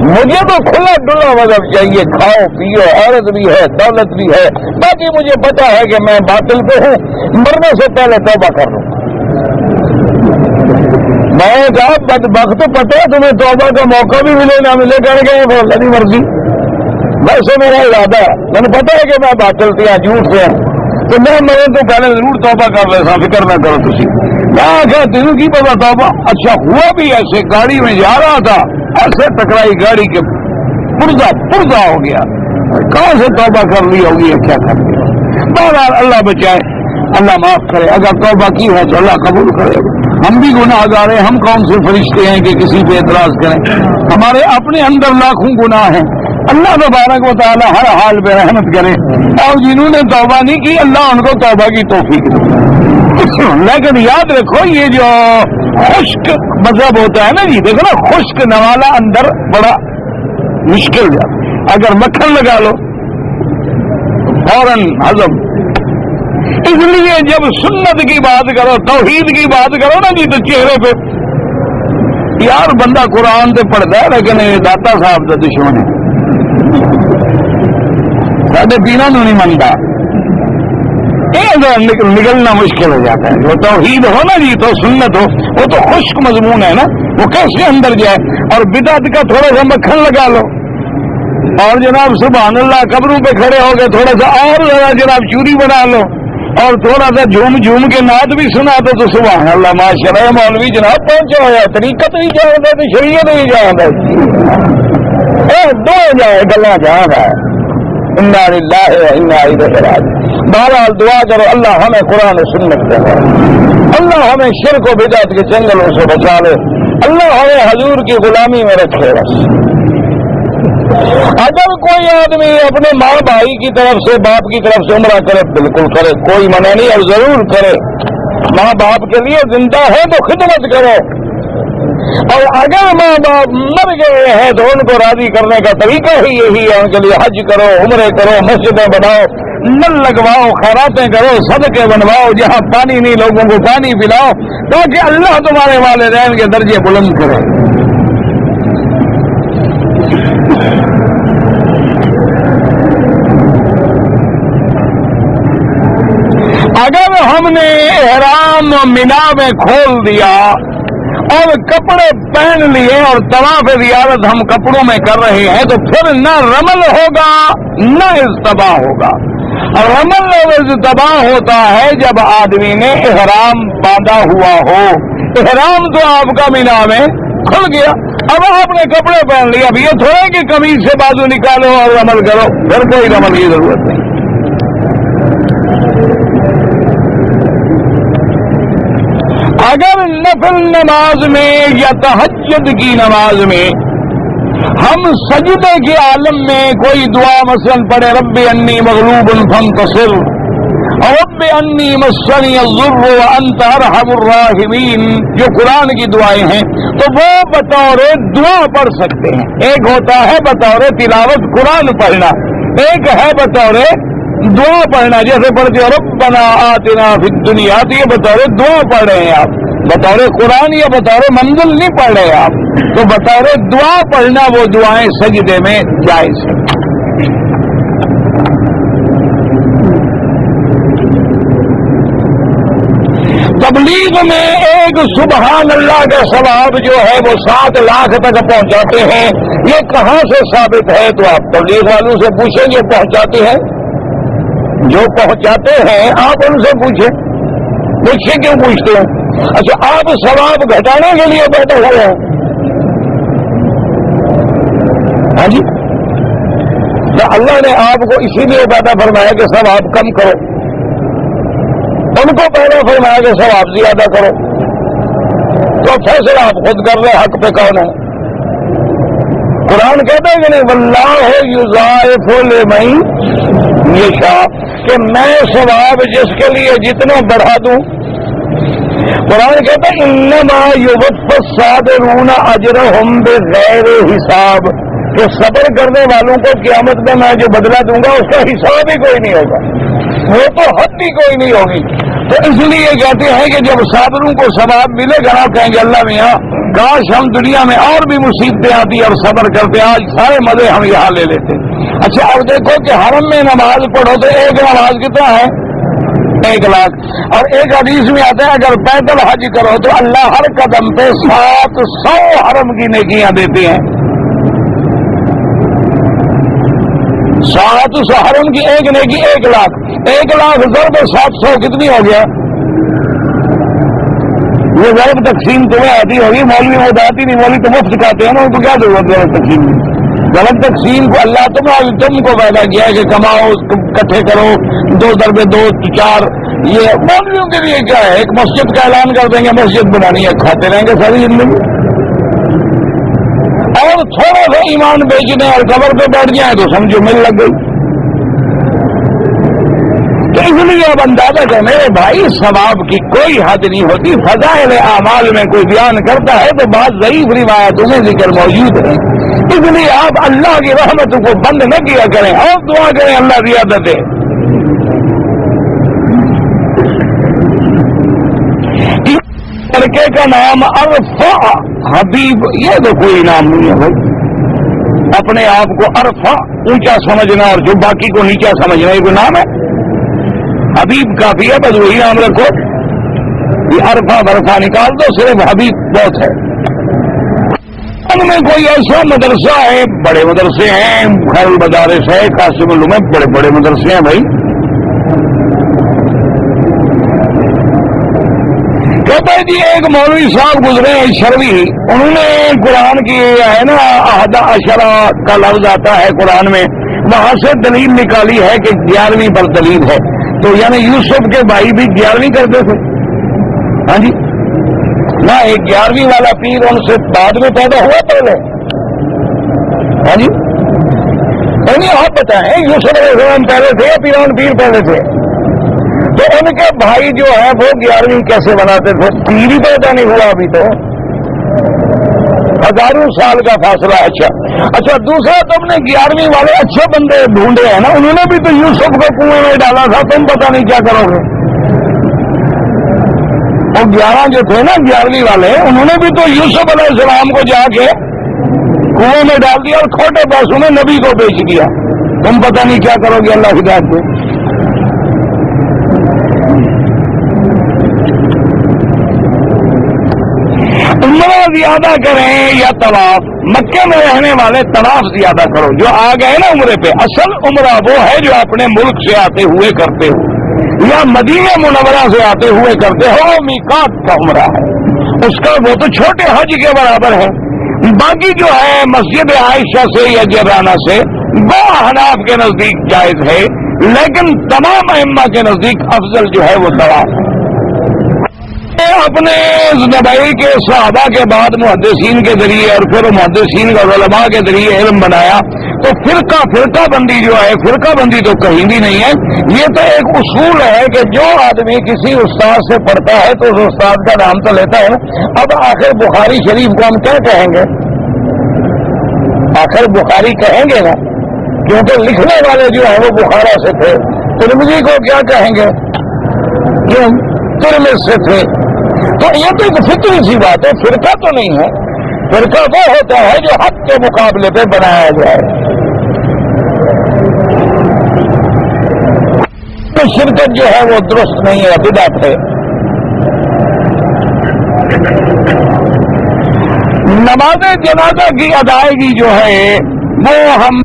مجھے تو کھلا ڈلا مذہب چاہیے. کھاؤ پیو, عورت بھی ہے, دولت بھی ہے, باقی مجھے پتا ہے کہ میں باطل پہ ہوں, مرنے سے پہلے توبہ کر لوں. میں کہا بدبخت پتہ ہے تمہیں توبہ کا موقع بھی ملے نہ ملے, کر گئے وہ اللہ کی مرضی. ویسے میرا ارادہ ہے, میں نے پتا ہے کہ میں باطل سے جھوٹ سے ہوں, تو میں مرے تو پہلے ضرور توبہ کر لیتا, فکر نہ کرو تھی. میں دل کی پتا توبہ. اچھا ہوا بھی ایسے, گاڑی میں جا رہا تھا, ایسے ٹکرائی گاڑی کے پرزا ہو گیا. کہاں سے توبہ کر لی ہوگی, کیا کر لیا. بہرحال اللہ بچائے, اللہ معاف کرے. اگر توبہ کی ہے تو اللہ قبول کرے. ہم بھی گناہ گار ہیں, ہم کون سے فرشتے ہیں کہ کسی پہ اعتراض کریں. ہمارے اپنے اندر لاکھوں گناہ ہیں. اللہ تبارک و تعالی ہر حال پہ رحمت کرے, اور جنہوں نے توبہ نہیں کی اللہ ان کو توبہ کی توفیق دے. لیکن یاد رکھو یہ جو خشک مذہب ہوتا ہے نا جی, دیکھو نا خشک نوالا اندر بڑا مشکل جاتا. اگر مکھن لگا لو فوراً ہضم. اس لیے جب سنت کی بات کرو، توحید کی بات کرو نا جی، تو چہرے پہ یار بندہ قرآن تو پڑھتا ہے لیکن داتا صاحب کا دشمن ہے، سارے پیروں کو نہیں منتا، نکلنا مشکل ہو جاتا ہے. جو توحید ہو نا جی، تو سنت ہو، وہ تو خشک مضمون ہے نا، وہ کیسے اندر جائے؟ اور بدعت کا تھوڑا سا مکھن لگا لو، اور جناب سبحان اللہ قبروں پہ کھڑے ہو گئے تھوڑا سا اور ذرا جناب چوری بنا لو، اور تھوڑا سا جھوم جھوم کے نعت بھی سنا تو سبحان اللہ ماشاء اللہ مولوی جناب پہنچا ہوا، طریقت بھی جان ہے تو شریعت بھی جان ہے، دو جائے گلا جان ہے. انا للہ و انا الیہ راجعون. بہرحال دعا کرو اللہ ہمیں قرآن و سنت دے، اللہ ہمیں شرک و بدعت کے جنگلوں سے بچا لے، اللہ ہمیں حضور کی غلامی میں رکھے. بس اگر کوئی آدمی اپنے ماں بھائی کی طرف سے، باپ کی طرف سے عمرہ کرے بالکل کرے، کوئی منع نہیں، اور ضرور کرے. ماں باپ کے لیے زندہ ہے تو خدمت کرو، اور اگر ماں باپ مر گئے ہیں تو ان کو راضی کرنے کا طریقہ ہی یہی ہے، ان کے لیے حج کرو، عمرے کرو، مسجدیں بناؤ، نل لگواؤ، خیراتیں کرو، صدقے بنواؤ، جہاں پانی نہیں لوگوں کو پانی پلاؤ، تاکہ اللہ تمہارے والدین کے درجے بلند کرے. اگر ہم نے احرام مینا میں کھول دیا اور کپڑے پہن لیے اور طواف زیارت ہم کپڑوں میں کر رہے ہیں، تو پھر نہ رمل ہوگا نہ اجتباء ہوگا. رمل اور اجتباء ہوتا ہے جب آدمی نے احرام باندھا ہوا ہو. احرام تو آپ کا مینا میں کھل گیا، اب آپ نے کپڑے پہن لیے، اب یہ تھوڑے کہ قمیض سے بازو نکالو اور رمل کرو، پھر کوئی رمل کی ضرورت نہیں. اگر نفل نماز میں یا تہجد کی نماز میں ہم سجدے کے عالم میں کوئی دعا مثلا پڑھے، رب انی مغلوب فانتصر، رب انی مسنی الضر وانت ارحم الراحمین، جو قرآن کی دعائیں ہیں، تو وہ بطور دعا پڑھ سکتے ہیں. ایک ہوتا ہے بطور تلاوت قرآن پڑھنا، ایک ہے بطور دعا پڑھنا، جیسے پڑھتے ہو ربنا آتنا فی الدنیا، تو یہ بطور دعا پڑھ رہے ہیں آپ، بطور قرآن یا بطور منزل نہیں پڑھ رہے آپ. تو بطور دعا پڑھنا وہ دعائیں سجدے میں جائز ہیں. تبلیغ میں ایک سبحان اللہ کا ثواب جو ہے وہ 7 لاکھ تک پہنچاتے ہیں. یہ کہاں سے ثابت ہے؟ تو آپ تبلیغ والوں سے پوچھیں گے پہنچاتے ہیں، جو پہنچاتے ہیں آپ ان سے پوچھیں. مجھ سے کیوں پوچھتے ہیں؟ اچھا آپ ثواب گھٹانے کے لیے بیٹھے ہوئے ہیں؟ ہاں جی، تو اللہ نے آپ کو اسی لیے پیدا فرمایا کہ ثواب کم کرو، ان کو پہلے فرمایا کہ ثواب زیادہ کرو. تو فیصلہ آپ خود کر رہے حق پہ کون ہے؟ قرآن کہتا ہے کہ نہیں واللہ یضاعف لمن یشاء، کہ میں ثواب جس کے لیے جتنا بڑھا دوں. قرآن کہتا ہے انما یوفی الصابرون اجرہم بغیر حساب، کہ صبر کرنے والوں کو قیامت میں جو بدلہ دوں گا اس کا حساب ہی کوئی نہیں ہوگا، وہ تو حد ہی کوئی نہیں ہوگی. تو اس لیے کہتے ہیں کہ جب صابروں کو ثواب ملے گا نا، کہیں گے اللہ میاں کاش ہم دنیا میں اور بھی مصیبتیں آتی اور صبر کرتے، آج سارے مزے ہم یہاں لے لیتے. اچھا اب دیکھو کہ حرم میں نماز پڑھو تو ایک نماز کتنا ہے؟ 1 لاکھ. اور ایک حدیث میں آتا ہے اگر پیدل حج کرو تو اللہ ہر قدم پہ 700 حرم کی نیکیاں دیتے ہیں. 700 حرم کی ایک نیکی 1 لاکھ. 1 لاکھ ضرب 700 کتنی ہو گیا؟ یہ ضرب تقسیم تمہیں آتی ہوگی، مولوی میں آتی نہیں، مولوی تو مفت کہتے ہیں نا، ان کو کیا ضرورت ہے تقسیم کی؟ غلط تقسیم کو اللہ تم کو پیدا کیا ہے کہ کماؤ، اکٹھے کرو، 2 ضرب 2 4. یہ مولویوں کے لیے کیا ہے؟ ایک مسجد کا اعلان کر دیں گے مسجد بنانی ہے، کھاتے رہیں گے ساری زندگی، اور تھوڑا سا ایمان بیچنے اور قبر پہ بیٹھ جائیں تو سمجھو مل لگ گئی. تو اس لیے اب اندازہ کر میرے بھائی ثواب کی کوئی حد نہیں ہوتی. فضائل اعمال میں کوئی بیان کرتا ہے تو بعض ضعیف روایتوں میں ذکر موجود ہے. اس لیے آپ اللہ کی رحمت کو بند نہ کیا کریں اور دعا کریں اللہ زیادت دے. لڑکے کا نام عرفہ حبیب، یہ تو کوئی نام نہیں ہے بھائی. اپنے آپ کو عرفہ اونچا سمجھنا اور جو باقی کو نیچا سمجھنا، یہ کوئی نام ہے؟ حبیب کافی ہے، بس وہی نام رکھو. یہ عرفہ برفہ نکال دو، صرف حبیب بہت ہے. ان میں کوئی ایسا مدرسہ ہے، بڑے مدرسے ہیں، خیر المدارس ہے، قاسم العلوم میں بڑے بڑے مدرسے ہیں بھائی. کہتا ہے جی ایک مولوی صاحب گزرے ہیں شروی، انہوں نے قرآن کی ہے نا احد عشرہ کا لفظ آتا ہے قرآن میں، وہاں سے دلیل نکالی ہے کہ 11ویں پر دلیل ہے. تو یعنی یوسف کے بھائی بھی 11ویں کرتے تھے. ہاں جی نہ، ایک 11ویں والا پیر ان سے بعد میں پیدا ہوا پہلے. ہاں جی یعنی آپ بتائیں یوسف علیہ السلام پہلے تھے یا پیر پہلے تھے؟ تو ان کے بھائی جو ہے وہ 11ویں کیسے بناتے تھے؟ پیر ہی پیدا نہیں ہوا ابھی تو، ہزاروں سال کا فاصلہ. اچھا دوسرا، تم نے 11ویں والے اچھے بندے ڈھونڈے ہیں نا، انہوں نے بھی تو یوسف کو کنویں میں ڈالا تھا، تم پتہ نہیں کیا کرو گے. وہ 11 جو تھے نا 11ویں والے، انہوں نے بھی تو یوسف علیہ السلام کو جا کے کنویں میں ڈال دیا اور کھوٹے پیسوں میں نبی کو بیچ دیا. تم پتہ نہیں کیا کرو گے، اللہ ہدایت دے. عمرہ زیادہ کریں یا طواف، مکے میں رہنے والے طواف زیادہ کرو. جو آ گئے نا عمرے پہ، اصل عمرہ وہ ہے جو اپنے ملک سے آتے ہوئے کرتے ہو یا مدینہ منورہ سے آتے ہوئے کرتے ہو، میقات کا عمرہ ہے. اس کا وہ تو چھوٹے حج کے برابر ہے. باقی جو ہے مسجد عائشہ سے یا جرانہ سے وہ احناف کے نزدیک جائز ہے، لیکن تمام ائمہ کے نزدیک افضل جو ہے وہ طواف ہے. اپنے نبی کے صحابہ کے بعد محدثین کے ذریعے اور پھر محدثین کا علماء کے ذریعے علم بنایا، تو فرقہ بندی جو ہے، فرقہ بندی تو کہیں بھی نہیں ہے. یہ تو ایک اصول ہے کہ جو آدمی کسی استاد سے پڑھتا ہے تو اس استاد کا نام تو لیتا ہے نا. اب آخر بخاری شریف کو ہم کیا کہیں گے؟ آخر بخاری کہیں گے نا، کیونکہ لکھنے والے جو ہیں وہ بخارا سے تھے. ترمذی کو کیا کہیں گے؟ کیوں؟ ترمذ سے تھے. تو یہ تو ایک فطری سی بات ہے، فرقہ تو نہیں ہے. فرقہ وہ ہوتا ہے جو حق کے مقابلے پہ بنایا جائے. تو شرکت جو ہے وہ درست نہیں ہے، بدعت ہے. نماز جنازہ کی ادائیگی جو ہے وہ ہم